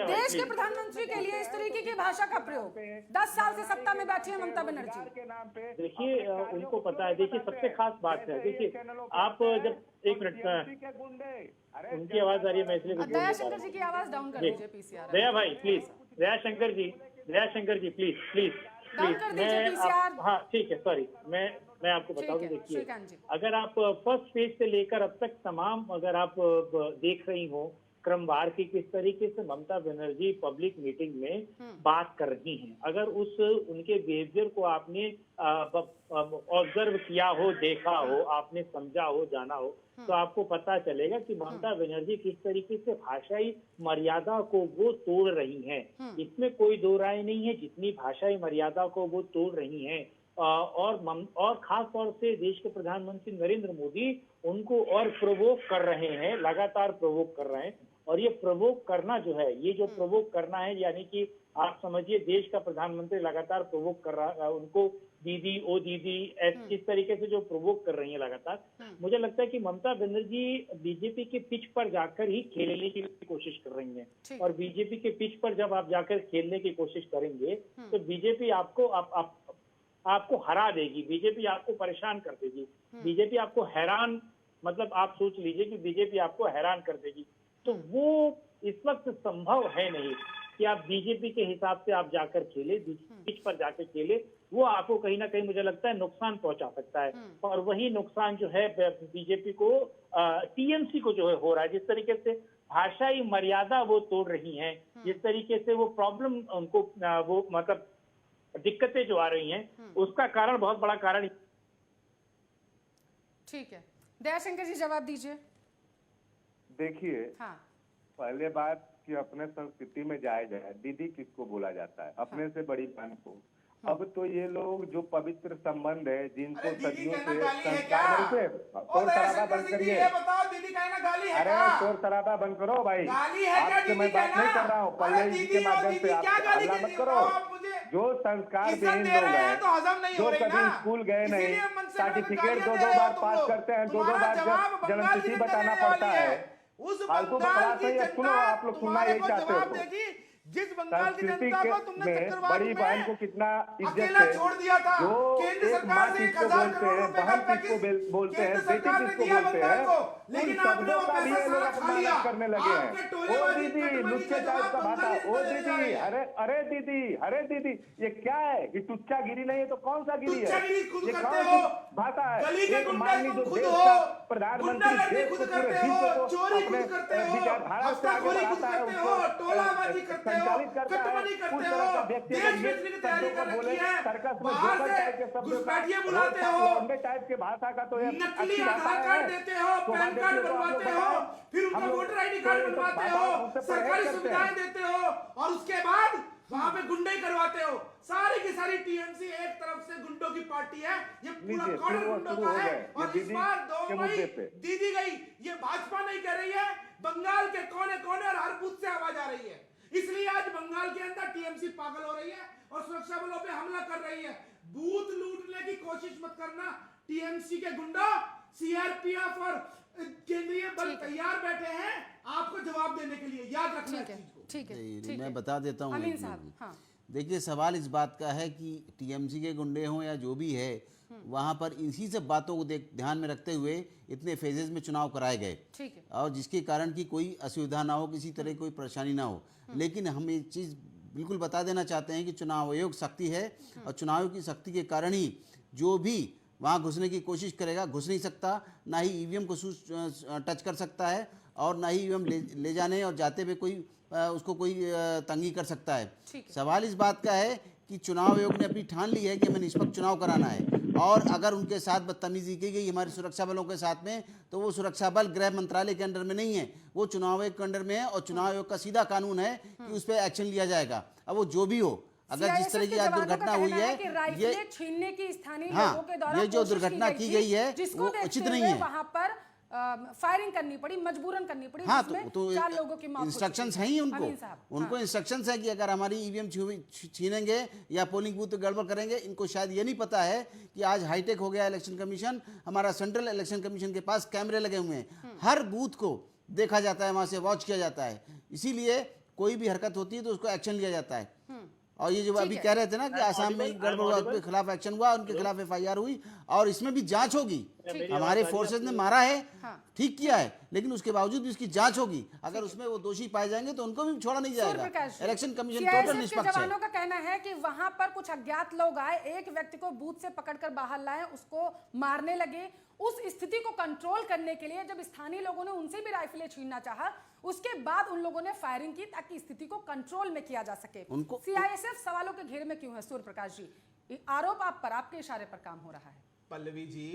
देश के प्रधानमंत्री के लिए इस तरीके की भाषा का प्रयोग, 10 साल से सत्ता में बैठी है ममता बनर्जी। के नाम पे देखिए उनको पता है। देखिए सबसे खास बात है, देखिए आप जब एक मिनट के गुंडे, अरे उनकी आवाज आ रही है, मैं इसलिए वीडियो बता दयाशंकर रहा जी हूँ। की आवाज डाउन कर जी। दीजिए पीसीआर। दया भाई please, Dayashankar ji please please down कर दीजिए पीसीआर। हाँ ठीक है, सॉरी, मैं आपको बता दूं, ठीक है, देखिए श्रीकांत जी। अगर आप फर्स्ट फेज से लेकर अब तक तमाम अगर आप देख रही हो क्रमवार की किस तरीके से ममता बनर्जी पब्लिक मीटिंग में बात कर रही हैं, अगर उनके बिहेवियर को आपने ऑब्जर्व किया हो, देखा हो, आपने समझा हो, जाना हो, तो आपको पता चलेगा कि ममता बनर्जी किस तरीके से भाषाई मर्यादा को वो तोड़ रही हैं। इसमें कोई दो राय नहीं है, जितनी भाषाई मर्यादा को वो तोड़ रही हैं और खास तौर से देश के प्रधानमंत्री नरेंद्र मोदी उनको और प्रोवोक कर रहे हैं, लगातार प्रोवोक कर रहे हैं। और ये प्रोवोक करना जो है, ये जो प्रोवोक करना है, यानी कि आप समझिए देश का प्रधानमंत्री लगातार प्रोवोक कर रहा है उनको, दीदी ओ दीदी इस तरीके से जो प्रोवोक कर रही है लगातार। मुझे लगता है कि ममता बनर्जी बीजेपी के पिच पर जाकर ही खेलने की कोशिश कर रही हैं, और बीजेपी के पिच पर जब आप जाकर खेलने की कोशिश करेंगे तो बीजेपी आपको हरा देगी, बीजेपी आपको परेशान कर देगी, बीजेपी आपको हैरान, मतलब आप सोच लीजिए कि बीजेपी आपको हैरान कर देगी। तो वो इस वक्त संभव है नहीं कि आप बीजेपी के हिसाब से आप जाकर खेले, पिच पर जाकर खेले, वो आपको कहीं ना कहीं मुझे लगता है नुकसान पहुंचा सकता है। और वही नुकसान जो है बीजेपी को, टीएमसी को जो है हो रहा है, जिस तरीके से भाषाई मर्यादा वो तोड़ रही हैं, जिस तरीके से वो प्रॉब्लम उनको वो मतलब दिक्कतें जो आ रही हैं, उसका कारण, बहुत बड़ा कारण। ठीक है, दयाशंकर जी जवाब दीजिए। देखिए, हाँ, पहले बात कि अपने संस्कृति में जायज है, दीदी किसको बोला जाता है, अपने से बड़ी बहन को। अब तो ये लोग जो पवित्र संबंध है, जिनको सदियों से संस्कार से, शोर शराबा बंद करिए, अरे शोर शराबा बंद करो भाई, आपसे मैं बात नहीं कर रहा हूँ, पल्लवी जी के माध्यम से आप हल्ला मत करो। जो संस्कार विहीन लोग हैं, जो कभी स्कूल गए नहीं, सर्टिफिकेट 2-2 बार पास करते हैं, 2-2 बार जन्मतिथि बताना पड़ता है, फालतू बकवास है, सुनो आप लोग सुनना यही चाहते हो। जिस बंगाल की जनता को तुमने बड़ी बहन को कितना इज्जत अकेला से छोड़ दिया था, जो केंद्र एक सरकार माँ से किसको 1000 बोलते करोड़ हैं, रुपए का बहन किसको पैकेज बोलते हैं, केंद्र बेटी सरकार ने किसको दिया बोलते बंगाल हैं, को, उन लेकिन आपने शब्दों वो का भी पैसा ये लोग सारा खा लिया। अपमानित करने लगे हैं। आपके ओ टोलेबाजी, दीदी, कटमनी लुच्चे का टाइप का जवाब भाषा, बंगाली ओ देने जा रहे दीदी, हैं। अरे दीदी, ये क्या है? ये टुच्चा गिरी नहीं है तो कौन सा गिरी है? टुच्चागिरी खुद ये करते कौन हो, सी भाषा है? गली के एक गुंडा माननीय जो तुम खुद देश हो, का प्रधानमंत्री, गुंडागर्दी देश खुद को पूरे करते हो, विश्व को चोरी अपने खुद करते हो, विचारधारा से आगे हफ्ताखोरी खुद बढ़ाता है, करते उसको हो, टोलाबाजी करते हो, संचालित करता है, कटमनी उस करते तरह का हो, व्यक्ति देश अगर ये बेचने की तैयारी शब्दों कर को बोले, रखी है, सर्कस में बाहर जोकर टाइप के से शब्दों का, घुसपैठिए बुलाते रोड हो, लौंडे टाइप के भाषा का तो ये नकली अच्छी भाषा आधार है। कार्ड देते हो, शोभा पैन देती कार्ड है तो आप लोग बनवाते हो, बताएं। फिर उनका हम लोग वोटर आईडी तो कार्ड ये सब बनवाते भाषाओं हो, से परहेज सरकारी करते सुविधाएं हैं। देते हो, और उसके बाद वहां पे गुंडे करवाते हो। सारी की सारी टीएमसी एक तरफ से गुंडों की पार्टी है, ये पूरा लीजिए, कॉर्नर शुरू गुंडों हो का गए। है। ये और इस दीदी बार 2 के मई मुद्दे पे। दीदी गई, ये भाजपा नहीं कह रही है, बंगाल के कोने कोने और हर बूथ से आवाज आ रही है। इसलिए आज बंगाल के अंदर टीएमसी पागल हो रही है और सुरक्षा बलों पे हमला कर रही है। बूथ लूटने की कोशिश मत करना, टीएमसी के गुंडा, सीआरपीएफ और केंद्रीय बल तैयार बैठे हैं आपको जवाब देने के लिए, याद रखना इस चीज को। ठीक है, नहीं, ठीक मैं है। बता देता हूँ अमीन एक साहब, मिनट। हाँ, देखिए, सवाल इस बात का है कि टीएमसी के गुंडे हों या जो भी है, वहाँ पर इसी सब बातों को ध्यान में रखते हुए इतने फेजेस में चुनाव कराए गए, ठीक है। और जिसके कारण की कोई असुविधा ना हो, किसी तरह की कोई परेशानी ना हो। लेकिन हम ये चीज़ बिल्कुल बता देना चाहते हैं कि चुनाव आयोग शक्ति है, और चुनाव की शक्ति के कारण ही जो भी वहाँ घुसने की कोशिश करेगा घुस नहीं सकता, ना ही ईवीएम को टच कर सकता है, और ना ही ईवीएम ले जाने और जाते हुए कोई उसको कोई तंगी कर सकता है। सवाल इस बात का है कि चुनाव आयोग ने अपनी ठान ली है कि हमें निष्पक्ष चुनाव कराना है, और अगर उनके साथ बदतमीजी की गई हमारे सुरक्षा बलों के साथ में, तो वो सुरक्षा बल गृह मंत्रालय के अंडर में नहीं है, वो चुनाव आयोग के अंडर में है, और चुनाव आयोग का सीधा कानून है कि उस पर एक्शन लिया जाएगा। अब वो जो भी हो, अगर जिस तरह की आज दुर्घटना हुई है, ये छीनने की स्थानीय हाँ, लोगों के द्वारा ये जो दुर्घटना की गई है जिसको वो उचित नहीं है। वहां पर फायरिंग करनी पड़ी, मजबूरन करनी पड़ी, हाँ, जिसमें तो 4 लोगों की मौत इंस्ट्रक्शंस हैं ही उनको, हाँ। इंस्ट्रक्शंस है कि अगर हमारी ईवीएम छीनेंगे या पोलिंग बूथ गड़बड़ करेंगे, इनको शायद ये नहीं पता है कि आज हाईटेक हो गया इलेक्शन कमीशन, हमारा सेंट्रल इलेक्शन कमीशन के पास कैमरे लगे हुए हैं, हर बूथ को देखा जाता है, वहां से वॉच किया जाता है, इसीलिए कोई भी हरकत होती है तो उसको एक्शन लिया जाता है। और ये जो अभी कह रहे थे ना कि आसाम में गड़बड़ हुआ, उनके खिलाफ एक्शन हुआ, उनके खिलाफ एफआईआर हुई, और इसमें भी जांच होगी। हमारे फोर्सेस ने मारा है, ठीक किया है, लेकिन उसके बावजूद भी उसकी जांच होगी। अगर उसमें वो दोषी पाए जाएंगे तो उनको भी छोड़ा नहीं जाएगा। इलेक्शन कमीशन टोटल निष्पक्ष है। जवानों का कहना है कि वहां पर कुछ अज्ञात लोग आए, एक व्यक्ति को बूथ से पकड़कर बाहर लाए, उसको मारने लगे। उस स्थिति को कंट्रोल करने के लिए जब स्थानीय लोगों ने उनसे भी राइफलें छीनना चाहा, उसके बाद उन लोगों ने फायरिंग की ताकि स्थिति को कंट्रोल में किया जा सके। सीआईएसएफ सवालों के घेरे में क्यों है? सूर्य प्रकाश जी, आरोप आप पर, आपके इशारे पर काम हो रहा है। पल्लवी जी,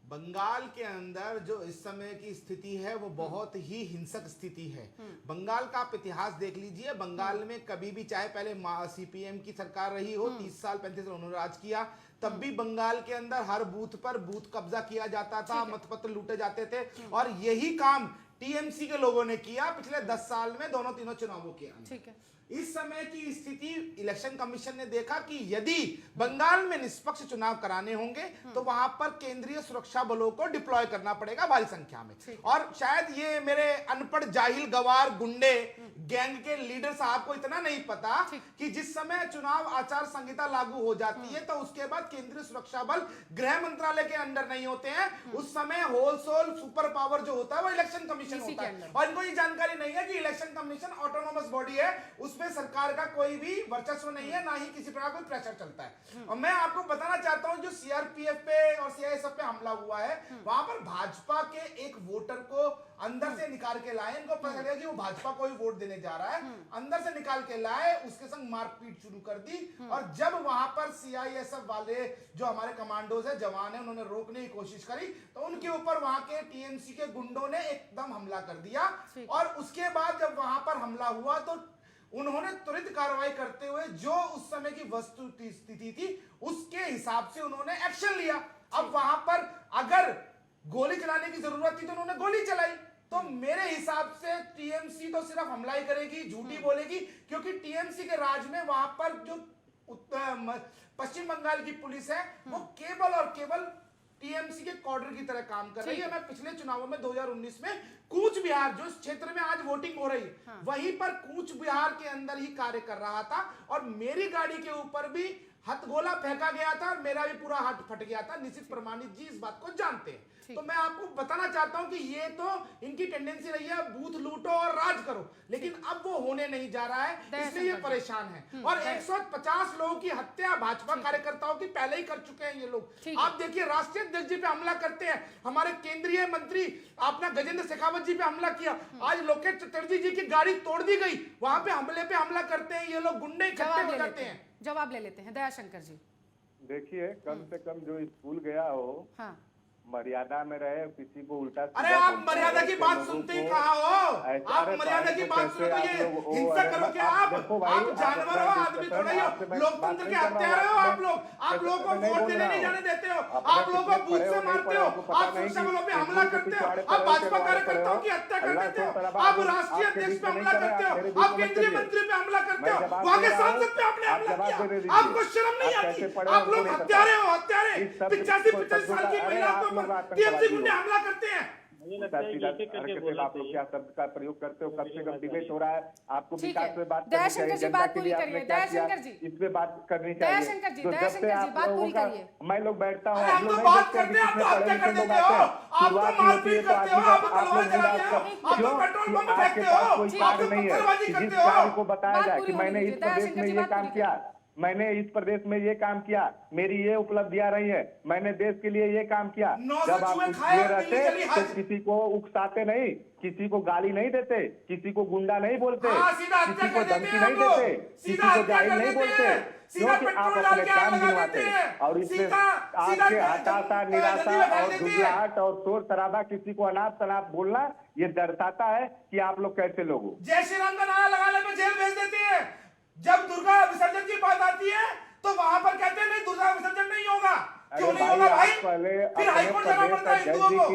बंगाल के अंदर जो इस समय की स्थिति है वो बहुत ही हिंसक स्थिति है। बंगाल का आप इतिहास देख लीजिए, बंगाल में कभी भी, चाहे पहले सीपीएम की सरकार रही हो, 30 साल 35 साल उन्होंने राज किया, तब भी बंगाल के अंदर हर बूथ पर बूथ कब्जा किया जाता था, मतपत्र लूटे जाते थे, और यही काम टीएमसी के लोगों ने किया पिछले 10 साल में दोनों तीनों चुनावों के अंदर। इस समय की स्थिति इलेक्शन कमीशन ने देखा कि यदि बंगाल में निष्पक्ष चुनाव कराने होंगे तो वहां पर केंद्रीय सुरक्षा बलों को डिप्लॉय करना पड़ेगा भारी संख्या में। और शायद ये मेरे अनपढ़ जाहिल गवार गुंडे गैंग के लीडर साहब को इतना नहीं पता कि जिस समय चुनाव आचार संहिता लागू हो जाती है तो उसके बाद केंद्रीय सुरक्षा बल गृह मंत्रालय के अंडर नहीं होते हैं। उस समय होलसेल सुपर पावर जो होता है वो इलेक्शन कमीशन होता है। और इनको ये जानकारी नहीं है कि इलेक्शन कमीशन ऑटोनोमस बॉडी है, उसमें सरकार का कोई भी वर्चस्व नहीं है, ना ही किसी प्रकार कोई प्रेशर चलता है। और मैं आपको बताना चाहता हूं जो सीआरपीएफ पे और सीआईएसएफ पे हमला हुआ है वहां पर भाजपा के एक वोटर को अंदर से निकाल के लाए। इनको पता चला कि वो भाजपा को ही वोट देने जा रहा है, अंदर से निकाल के लाए, उसके संग मारपीट शुरू कर दी। और जब वहां पर सीआईएसएफ वाले जो हमारे कमांडोज है, जवान है, उन्होंने रोकने की कोशिश करी तो उनके ऊपर वहां के टीएमसी के गुंडों ने एकदम हमला कर दिया। और उसके बाद जब वहां पर हमला हुआ तो उन्होंने तुरंत कार्रवाई करते हुए जो उस समय की वस्तु स्थिति थी उसके हिसाब से उन्होंने एक्शन लिया। अब वहां पर अगर गोली चलाने की जरूरत थी तो उन्होंने गोली चलाई। तो मेरे हिसाब से टीएमसी तो सिर्फ हमला ही करेगी, झूठी बोलेगी, क्योंकि टीएमसी के राज में वहां पर जो पश्चिम बंगाल की पुलिस है वो केवल और केवल टीएमसी के कॉर्डर की तरह काम कर रही है। मैं पिछले चुनावों में 2019 में कूच बिहार जो इस क्षेत्र में आज वोटिंग हो रही है वहीं पर कूच बिहार के अंदर ही कार्य कर रहा था और मेरी गाड़ी के ऊपर भी हथगोला फेंका गया था और मेरा भी पूरा हाथ फट गया था। निश्चित प्रमाणित जी इस बात को जानते हैं। तो मैं आपको बताना चाहता हूं कि ये तो इनकी टेंडेंसी रही है बूथ लूटो और राज करो, लेकिन अब वो होने नहीं जा रहा है, इसलिए ये परेशान है। और 150 लोगों की हत्या भाजपा कार्यकर्ताओं की पहले ही कर चुके हैं ये लोग। आप देखिए राष्ट्रीय अध्यक्ष जी पे हमला करते हैं, हमारे केंद्रीय मंत्री अपना गजेंद्र शेखावत जी पे हमला किया, आज लोकेश चटर्जी जी की गाड़ी तोड़ दी गई, वहां पे हमले पे हमला करते हैं ये लोग, गुंडे इकट्ठे करते हैं। जवाब ले लेते हैं दयाशंकर जी। देखिए कम से कम जो स्कूल गया हो मर्यादा में रहे, किसी को उल्टा। अरे आप मर्यादा की बात सुनते ही कहाँ हो? आप मर्यादा की बात सुनो तो ये हिंसा करो क्या? आप जानवर हो, आदमी थोड़ा ही हो, लोकतंत्र के हत्यारे हो आप लोग। आप लोगों को वोट देने नहीं जाने देते हो, आप लोगों को बूथ से मारते हो, आप सुरक्षा बलों पे हमला करते हो, आप भाजपा कार्यकर्ताओं की हत्या कर देते हो, आप राष्ट्रीय अध्यक्ष पे हमला करते हो, आप केंद्रीय मंत्री पे हमला करते हो, वहां के सांसद पे आपने हमला किया। आपको शर्म नहीं आती? आप लोग हत्यारे हो, हत्यारे। 85 साल की महिलाओं को टीएमसी गुंडे हमला करते हैं। आप लोग क्या शब्द का प्रयोग करते हो? कब से कब डिबेट हो रहा है, आपको विकास पे बात दयाशंकर जी बात पूरी करिए। दयाशंकर जी इस पे बात करनी चाहिए। दयाशंकर जी बात पूरी करिए। मैं लोग बैठता हूँ, हम तो बात करते हैं, आप तो हत्या कर देते हो, आप तो मारपीट करते हो, आप तो तलवार चलाते हो, आप तो पेट्रोल बम फेंकते हो, आप तो पत्थरबाजी करते हो। को बताया जाए कि मैंने इस प्रदेश में ये काम किया, मैंने इस प्रदेश में ये काम किया, मेरी ये उपलब्धियां रही है, मैंने देश के लिए ये काम किया। जब आप ये रहते तो किसी को उकसाते नहीं, किसी को गाली नहीं देते, किसी को गुंडा नहीं बोलते, किसी को धमकी नहीं देते, किसी को जाहिल नहीं बोलते, क्योंकि आप अपने काम गिनवाते हैं। और इसमें आपके हताशा, निराशा और झुंझलाहट और शोर शराबा, किसी को अनाप शनाप बोलना, ये दर्शाता है कि आप लोग कैसे लोग हो। जय श्री राम का नारा लगाने में जेल भेज देती है। जब दुर्गा विसर्जन की बात आती है तो वहां पर कहते हैं नहीं दुर्गा विसर्जन नहीं होगा। क्यों नहीं होगा भाई? फिर हाईकोर्ट जाना पड़ता है हिंदुओं को।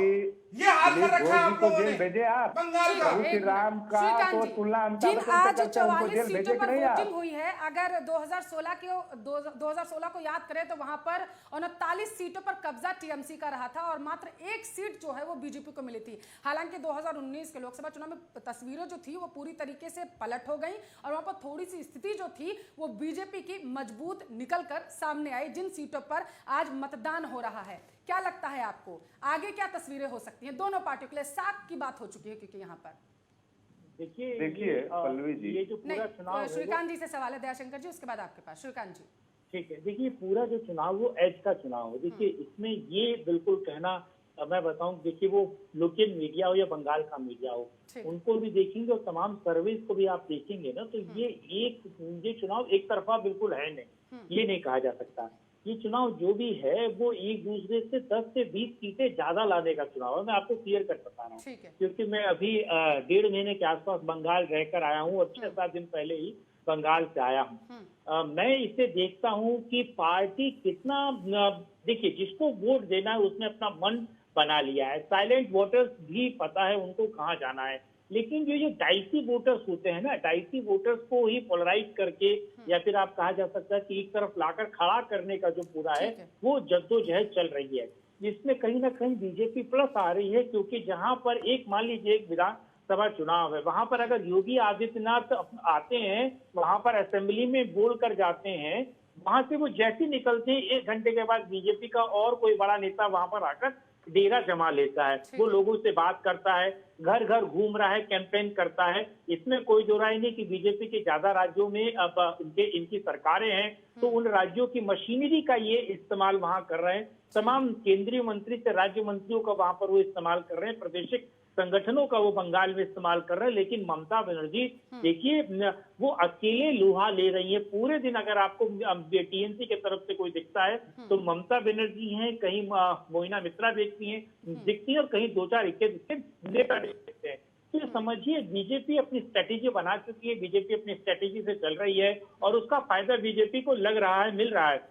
ये हाल कर रखा है आप लोगों ने भेजे आप बंगाल का। राम का तो तुलना जिन आज 44 सीटों पर वोटिंग हुई है, अगर 2016 को याद करें तो वहां पर 39 सीटों पर कब्जा टीएमसी का रहा था और मात्र एक सीट जो है वो बीजेपी को मिली थी। हालांकि 2019 के लोकसभा चुनाव में तस्वीरें जो थी वो पूरी तरीके से पलट हो गई और वहां पर थोड़ी सी स्थिति जो थी वो बीजेपी की मजबूत निकलकर सामने आई, जिन सीटों पर आज मतदान हो रहा है। क्या लगता है आपको आगे क्या तस्वीरें हो सकती हैं? दोनों पार्टियों के लिए साख की बात हो चुकी है क्योंकि यहाँ पर देखिए पल्लवी जी, ये जो पूरा चुनाव श्रीकांत जी से सवाल है, दयाशंकर जी उसके बाद आपके पास। श्रीकांत जी ठीक है, देखिए पूरा जो चुनाव वो एज का चुनाव है। देखिए इसमें ये बिल्कुल कहना मैं बताऊं, देखिए वो लोकल मीडिया हो या बंगाल का मीडिया हो, उनको भी देखेंगे और तमाम सर्विस को भी आप देखेंगे ना, तो ये चुनाव एक तरफा बिल्कुल है नहीं, ये नहीं कहा जा सकता। ये चुनाव जो भी है वो एक दूसरे से 10 से 20 सीटें ज्यादा लाने का चुनाव है। मैं आपको क्लियर कर बता रहा हूँ, क्योंकि मैं अभी 1.5 महीने के आसपास बंगाल रहकर आया हूँ और 6-7 दिन पहले ही बंगाल से आया हूँ। मैं इसे देखता हूँ कि पार्टी कितना, देखिए जिसको वोट देना है उसने अपना मन बना लिया है। साइलेंट वोटर्स भी पता है उनको कहाँ जाना है, लेकिन जो ये डाइसी वोटर्स होते हैं ना, डाइसी वोटर्स को ही पोलराइज करके या फिर आप कहा जा सकता है कि एक तरफ लाकर खड़ा करने का जो पूरा है वो जद्दोजहद चल रही है, जिसमें कहीं ना कहीं बीजेपी प्लस आ रही है। क्योंकि जहां पर एक मान लीजिए एक विधानसभा चुनाव है, वहां पर अगर योगी आदित्यनाथ आते हैं, वहां पर असेंबली में बोल कर जाते हैं, वहां से वो जैसे निकलते हैं 1 घंटे के बाद बीजेपी का और कोई बड़ा नेता वहां पर आकर डेरा जमा लेता है, वो लोगों से बात करता है, घर घर घूम रहा है, कैंपेन करता है। इसमें कोई दो राय नहीं कि बीजेपी के ज्यादा राज्यों में अब इनकी सरकारें हैं, तो उन राज्यों की मशीनरी का ये इस्तेमाल वहां कर रहे हैं। तमाम केंद्रीय मंत्री से राज्य मंत्रियों का वहां पर वो इस्तेमाल कर रहे हैं, प्रादेशिक संगठनों का वो बंगाल में इस्तेमाल कर रहे हैं। लेकिन ममता बनर्जी देखिए वो अकेले लोहा ले रही है पूरे दिन। अगर आपको टीएमसी के तरफ से कोई दिखता है तो ममता बनर्जी हैं, कहीं मोइना मित्रा दिखती हैं और कहीं 2-4 इक्के नेता दिखते हैं। तो समझिए बीजेपी अपनी स्ट्रेटेजी बना चुकी है, बीजेपी अपनी स्ट्रेटेजी से चल रही है और उसका फायदा बीजेपी को लग रहा है, मिल रहा है।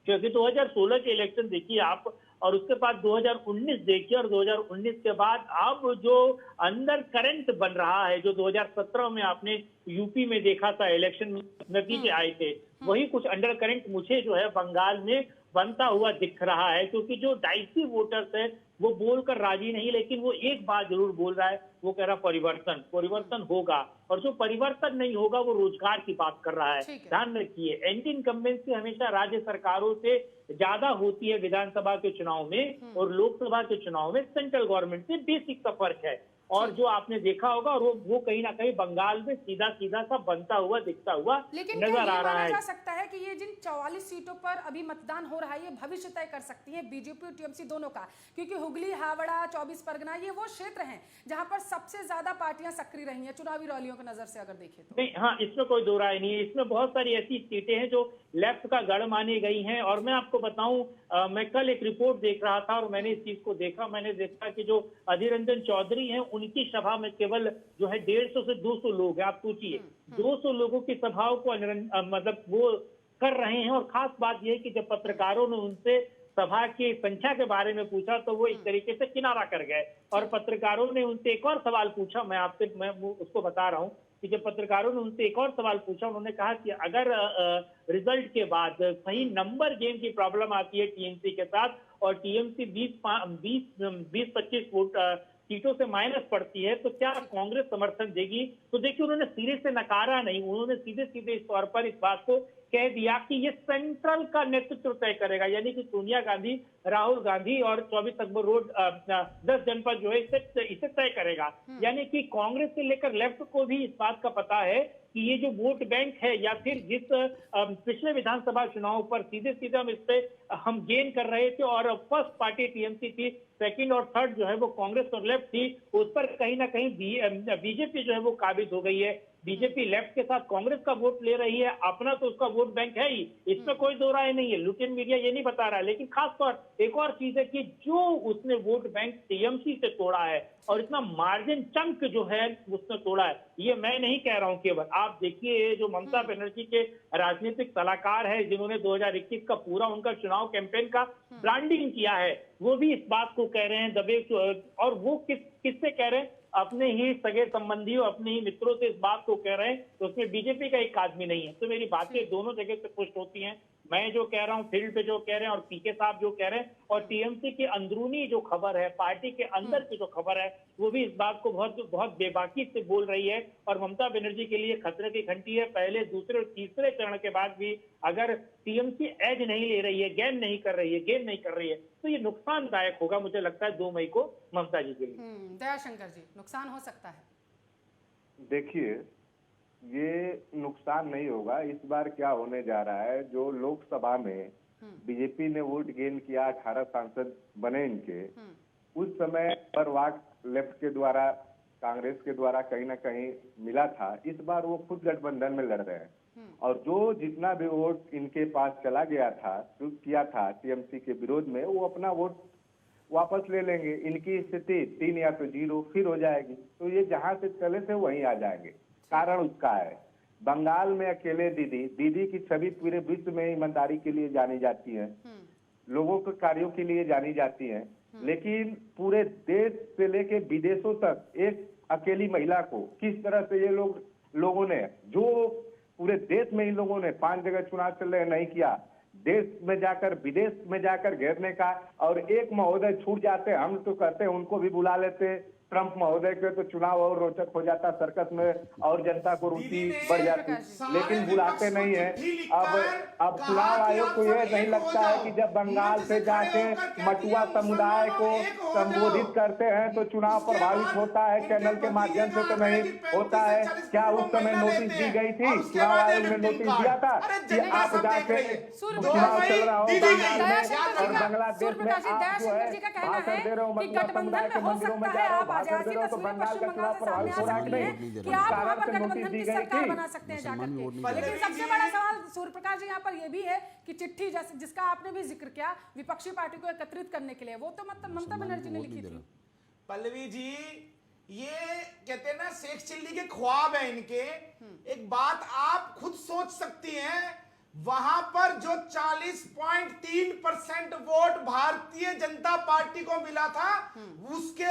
क्योंकि 2016 के इलेक्शन देखिए आप, और उसके बाद 2019 देखिए, और 2019 के बाद अब जो अंदर करंट बन रहा है, जो 2017 में आपने यूपी में देखा था इलेक्शन नतीजे आए थे, वही कुछ अंडर करंट मुझे जो है बंगाल में बनता हुआ दिख रहा है। क्योंकि जो डाइसी वोटर्स है वो बोलकर राजी नहीं, लेकिन वो एक बात जरूर बोल रहा है, वो कह रहा परिवर्तन होगा, और जो परिवर्तन नहीं होगा वो रोजगार की बात कर रहा है। ध्यान रखिए एंटी इनकम्बेंसी हमेशा राज्य सरकारों से ज्यादा होती है विधानसभा के चुनाव में, और लोकसभा के चुनाव में सेंट्रल गवर्नमेंट से बेसिक सा फर्क है। और जो आपने देखा होगा, और वो कहीं ना कहीं बंगाल में सीधा सीधा सा बनता हुआ दिखता हुआ नजर आ रहा है। जा सकता है कि ये जिन 44 सीटों पर अभी मतदान हो रहा है ये भविष्य तय कर सकती है बीजेपी और टीएमसी दोनों का, क्योंकि हुगली, हावड़ा, 24 परगना ये वो क्षेत्र हैं जहां पर सबसे ज्यादा पार्टियां सक्रिय रही हैं चुनावी रैलियों की नजर से अगर देखें तो। नहीं, हाँ, इसमें कोई दो राय नहीं है। इसमें बहुत सारी ऐसी सीटें हैं जो लेफ्ट का गढ़ मानी गई हैं। और मैं आपको बताऊं, मैं कल एक रिपोर्ट देख रहा था और मैंने इस चीज को देखा। मैंने देखा कि जो अधीर रंजन चौधरी हैं उनकी सभा में केवल जो है 150 से 200 लोग हैं। आप सोचिए 200 लोगों की सभाओं को मतलब वो कर रहे हैं। और खास बात यह है कि जब पत्रकारों ने उनसे सभा की संख्या के बारे में पूछा तो वो एक तरीके से किनारा कर गए। और पत्रकारों ने उनसे एक और सवाल पूछा, मैं उसको बता रहा हूँ कि जब पत्रकारों ने उनसे एक और सवाल पूछा, उन्होंने कहा कि अगर रिजल्ट के बाद कहीं नंबर गेम की प्रॉब्लम आती है टीएमसी के साथ और टीएमसी 20-25 वोट सीटों से माइनस पड़ती है तो क्या कांग्रेस समर्थन देगी? तो देखिए उन्होंने सिरे से नकारा नहीं, उन्होंने सीधे सीधे इस तौर पर इस बात को कह दिया कि ये सेंट्रल का नेतृत्व तय करेगा, यानी कि सोनिया गांधी, राहुल गांधी और 24 अक्बर रोड 10 जनपद जो है इसे तय करेगा। यानी कि कांग्रेस से लेकर लेफ्ट को भी इस बात का पता है कि ये जो वोट बैंक है, या फिर जिस पिछले विधानसभा चुनाव पर सीधे सीधे हम गेन कर रहे थे और फर्स्ट पार्टी टीएमसी थी, सेकंड और थर्ड जो है वो कांग्रेस और लेफ्ट थी, उस पर कहीं ना कहीं बीजेपी जो है वो काबिज हो गई है। बीजेपी लेफ्ट के साथ कांग्रेस का वोट ले रही है, अपना तो उसका वोट बैंक है ही, इसमें कोई दो राय नहीं है। लुटेन मीडिया ये नहीं बता रहा है। लेकिन खासतौर एक और चीज है कि जो उसने वोट बैंक टीएमसी से तोड़ा है और इतना मार्जिन चंक जो है उसने तोड़ा है, ये मैं नहीं कह रहा हूं केवल। आप देखिए जो ममता बनर्जी के राजनीतिक सलाहकार है जिन्होंने 2021 का पूरा उनका चुनाव कैंपेन का ब्रांडिंग किया है, वो भी इस बात को कह रहे हैं दबे, और वो किससे कह रहे हैं? अपने ही सगे संबंधियों, अपने ही मित्रों से इस बात को कह रहे हैं। तो उसमें बीजेपी का एक आदमी नहीं है। तो मेरी बातें दोनों जगह से पुष्ट होती हैं। मैं जो कह रहा हूं फील्ड पे जो कह रहे हैं और पीके साहब जो कह रहे हैं, और टीएमसी की अंदरूनी जो खबर है, पार्टी के अंदर की जो खबर है, वो भी इस बात को बहुत बेबाकी से बोल रही है। और ममता बनर्जी के लिए खतरे की घंटी है। पहले, दूसरे और तीसरे चरण के बाद भी अगर टीएमसी एज नहीं ले रही है, गेन नहीं कर रही है तो ये नुकसानदायक होगा मुझे लगता है 2 मई को ममता जी के लिए। दयाशंकर जी, नुकसान हो सकता है? देखिए ये नुकसान नहीं होगा। इस बार क्या होने जा रहा है, जो लोकसभा में बीजेपी ने वोट गेन किया, 18 सांसद बने इनके, उस समय पर वाक लेफ्ट के द्वारा, कांग्रेस के द्वारा कहीं ना कहीं मिला था। इस बार वो खुद गठबंधन में लड़ रहे हैं और जो जितना भी वोट इनके पास चला गया था, चूक किया था टीएमसी के विरोध में, वो अपना वोट वापस ले लेंगे। इनकी स्थिति 3 या तो 0 फिर हो जाएगी। तो ये जहां से चले थे वहीं आ जाएंगे। कारण उसका है, बंगाल में अकेले दीदी की छवि पूरे विश्व में ईमानदारी के लिए जानी जाती है, लोगों के कार्यों के लिए जानी जाती है, लेकिन पूरे देश से लेके विदेशों तक एक अकेली महिला को किस तरह से ये लोगों ने, जो पूरे देश में इन लोगों ने 5 जगह चुनाव चल रहे नहीं किया, देश में जाकर विदेश में जाकर घेरने का, और एक महोदय छूट जाते, हम तो कहते हैं उनको भी बुला लेते ट्रंप महोदय के, तो चुनाव और रोचक हो जाता सर्कस में और जनता को रुचि बढ़ जाती, लेकिन बुलाते नहीं है। अब चुनाव आयोग को यह नहीं लगता है कि जब बंगाल से जाके मटुआ समुदाय को संबोधित करते हैं तो चुनाव प्रभावित होता है, चैनल के माध्यम से तो नहीं होता है। क्या उस समय नोटिस दी गई थी? चुनाव आयोग ने नोटिस दिया था कि आप जाके चुनाव चल रहा हो बंगाल में और बांग्लादेश में, आप जो है भाषण दे रहे हो मटुआ समुदाय के मंदिरों में जा रहे हो, भाषण दे रहे हो, तो बंगाल का चुनाव प्रभावित हो रहा है कि नहीं? कि आप वहां पर गठबंधन की सरकार बना सकते हैं जाकर के। लेकिन सबसे बड़ा सवाल सूर्य प्रकाश जी यहाँ पर ये भी है कि चिट्ठी जिसका आपने भी जिक्र किया विपक्षी पार्टी को एकत्रित करने के लिए, वो तो मतलब ममता बनर्जी ने लिखी थी। पल्लवी जी, ये कहते हैं ना शेख चिल्ली के ख्वाब है इनके। एक बात आप खुद सोच सकती हैं, वहां पर जो 40.3% वोट भारतीय जनता पार्टी को मिला था, उसके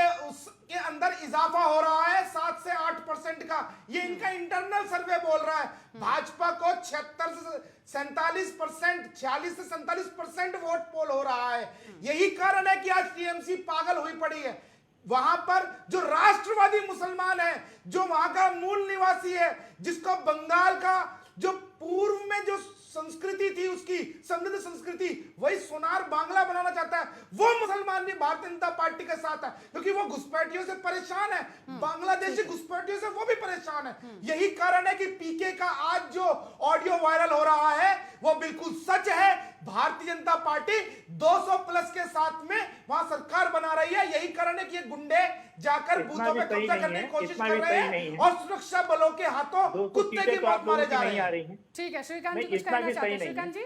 अंदर इजाफा हो रहा है 7 से 8% का। ये इनका इंटरनल सर्वे बोल रहा है। भाजपा को 46 से 47% वोट पोल हो रहा है। यही कारण है कि आज टीएमसी पागल हुई पड़ी है। वहां पर जो राष्ट्रवादी मुसलमान है, जो वहां का मूल निवासी है, जिसको बंगाल का जो पूर्व में जो संस्कृति थी, उसकी समृद्ध संस्कृति, वही सोनार बांग्ला बनाना चाहता है, वो मुसलमान भी भारतीय जनता पार्टी के साथ है, क्योंकि वो घुसपैठियों से परेशान है, बांग्लादेशी घुसपैठियों से वो भी परेशान है। यही कारण है कि पीके का आज जो ऑडियो वायरल हो रहा है वो बिल्कुल सच है। भारतीय जनता पार्टी 200 प्लस के साथ में वहां सरकार बना रही है। यही कारण है कि ये गुंडे जाकर बूथों में कब्जा करने की कोशिश कर रहे हैं और सुरक्षा बलों के हाथों कुत्ते की मौत मारे जा रहे हैं। ठीक है, श्रीकांत जी कुछ कहना चाहते हैं? श्रीकांत जी,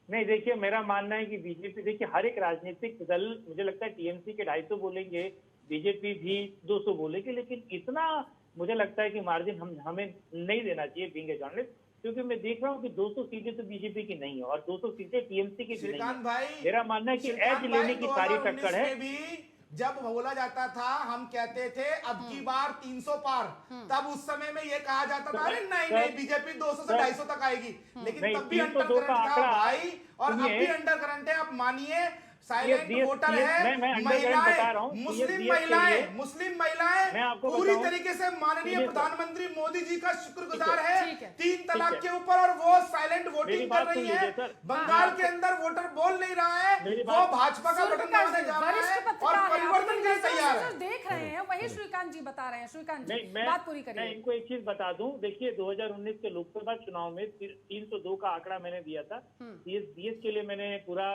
नहीं, देखिए मेरा मानना है कि बीजेपी, देखिए हर एक राजनीतिक दल, मुझे लगता है टीएमसी के 250 बोलेंगे, बीजेपी भी 200 बोलेंगे, लेकिन इतना मुझे लगता है कि मार्जिन हमें नहीं देना चाहिए बीइंग ए जर्नलिस्ट, क्योंकि मैं देख रहा हूँ कि 200 सीटें तो बीजेपी की नहीं है और 200 सीटें टीएमसी की भी नहीं है। मेरा मानना है कि एज लेने की सारी टक्कर है। जब बोला जाता था, हम कहते थे अब की बार 300 पार, तब उस समय में ये कहा जाता था अरे नहीं बीजेपी 200 से 250 तक आएगी, लेकिन तब भी अंडर करंट था भाई, और अब भी अंडर करंट है। आप मानिए साइलेंट वोटर है, महिलाएं, मुस्लिम महिलाएं पूरी तरीके से माननीय प्रधानमंत्री मोदी जी का शुक्रगुजार है 3 तलाक के ऊपर, और वो साइलेंट वोटिंग कर रही है। बंगाल के अंदर वोटर बोल नहीं रहा है, वो भाजपा का बटन दबाने जा रहा है और परिवर्तन के लिए तैयार है। देख रहे हैं वही श्रीकांत जी बता रहे हैं। श्रीकांत जी बात पूरी करिए। मैं इनको एक चीज बता दूं, देखिए 2019 के लोकसभा चुनाव में 302 का आंकड़ा मैंने दिया था। सीएस के लिए मैंने पूरा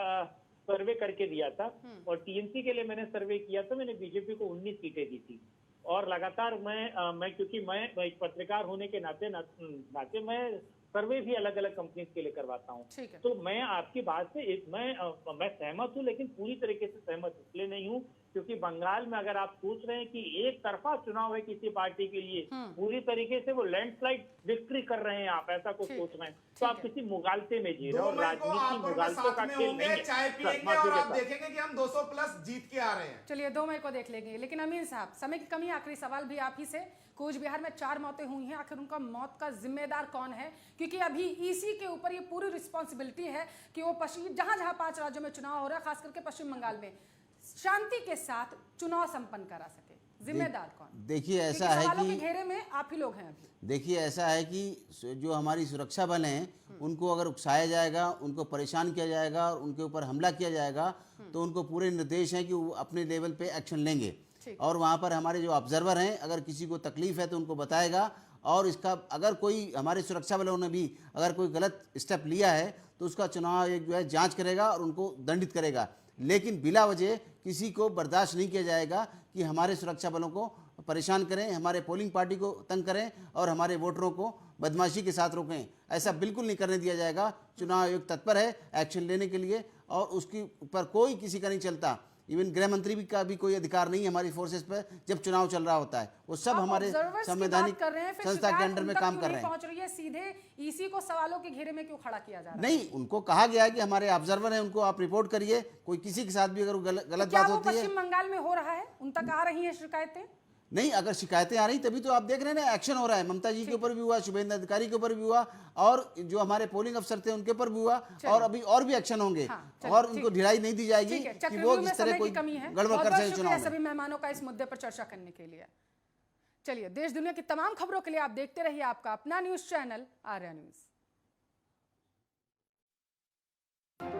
सर्वे करके दिया था, और टीएमसी के लिए मैंने सर्वे किया था। मैंने बीजेपी को 19 सीटें दी थी, और लगातार मैं क्योंकि मैं एक पत्रकार होने के नाते मैं सर्वे भी अलग अलग कंपनीज के लिए करवाता हूँ, तो मैं आपकी बात से मैं सहमत हूँ, लेकिन पूरी तरीके से सहमत इसलिए नहीं हूँ क्योंकि बंगाल में अगर आप सोच रहे हैं कि एक तरफा चुनाव है किसी पार्टी के लिए, पूरी तरीके से वो लैंडस्लाइड विक्ट्री कर रहे हैं, आप ऐसा कुछ सोच रहे हैं, तो आप किसी मुगालते में जी रहे हो। राजनीति मुगालतों का खेल नहीं है। चाय पियेंगे और आप देखेंगे कि हम 200 प्लस जीत के आ रहे हैं। चलिए 2 मई को देख लेंगे। लेकिन अमीन साहब, समय की कमी, आखिरी सवाल भी आप ही से। कूच बिहार में 4 मौतें हुई हैं, आखिर उनका मौत का जिम्मेदार कौन है? क्योंकि अभी ईसी के ऊपर ये पूरी रिस्पॉन्सिबिलिटी है कि वो जहां 5 राज्यों में चुनाव हो रहा है, खास करके पश्चिम बंगाल में शांति के साथ चुनाव संपन्न करा सके, जिम्मेदार कौन? देखिए ऐसा है कि घेरे में आप ही लोग हैं अभी। देखिए ऐसा है कि जो हमारी सुरक्षा बल हैं उनको अगर उकसाया जाएगा, उनको परेशान किया जाएगा और उनके ऊपर हमला किया जाएगा, तो उनको पूरे निर्देश हैं कि वो अपने लेवल पे एक्शन लेंगे। और वहाँ पर हमारे जो ऑब्जर्वर हैं, अगर किसी को तकलीफ है तो उनको बताएगा, और इसका अगर कोई हमारे सुरक्षा बलों ने भी अगर कोई गलत स्टेप लिया है तो उसका चुनाव आयोग जो है जांच करेगा और उनको दंडित करेगा। लेकिन बिला वजह किसी को बर्दाश्त नहीं किया जाएगा कि हमारे सुरक्षा बलों को परेशान करें, हमारे पोलिंग पार्टी को तंग करें और हमारे वोटरों को बदमाशी के साथ रोकें। ऐसा बिल्कुल नहीं करने दिया जाएगा। चुनाव आयोग तत्पर है एक्शन लेने के लिए, और उसके ऊपर कोई किसी का नहीं चलता। इवन गृह मंत्री का भी कोई अधिकार नहीं है हमारी फोर्सेस पर जब चुनाव चल रहा होता है। वो सब हमारे संवैधानिक संस्था के अंडर में काम कर रहे हैं। पहुंच रही है सीधे ईसी को सवालों के घेरे में क्यों खड़ा किया जा रहा है? नहीं, उनको कहा गया है कि हमारे ऑब्जर्वर हैं, उनको आप रिपोर्ट करिए। कोई किसी के साथ भी अगर गलत बात होती है, पश्चिम बंगाल में हो रहा है, उन तक आ रही है शिकायतें? नहीं, अगर शिकायतें आ रही तभी तो आप देख रहे हैं ना, एक्शन हो रहा है। ममता जी के ऊपर भी हुआ, शुभेंद्र अधिकारी के ऊपर भी हुआ, और जो हमारे पोलिंग अफसर थे उनके ऊपर भी हुआ, और अभी और भी एक्शन होंगे। और उनको ढिलाई नहीं दी जाएगी कि वो इस तरह कोई गड़बड़ कर सके चुनाव में। सभी मेहमानों का इस मुद्दे पर चर्चा करने के लिए। चलिए, देश दुनिया की तमाम खबरों के लिए आप देखते रहिए आपका अपना न्यूज चैनल आर्या न्यूज।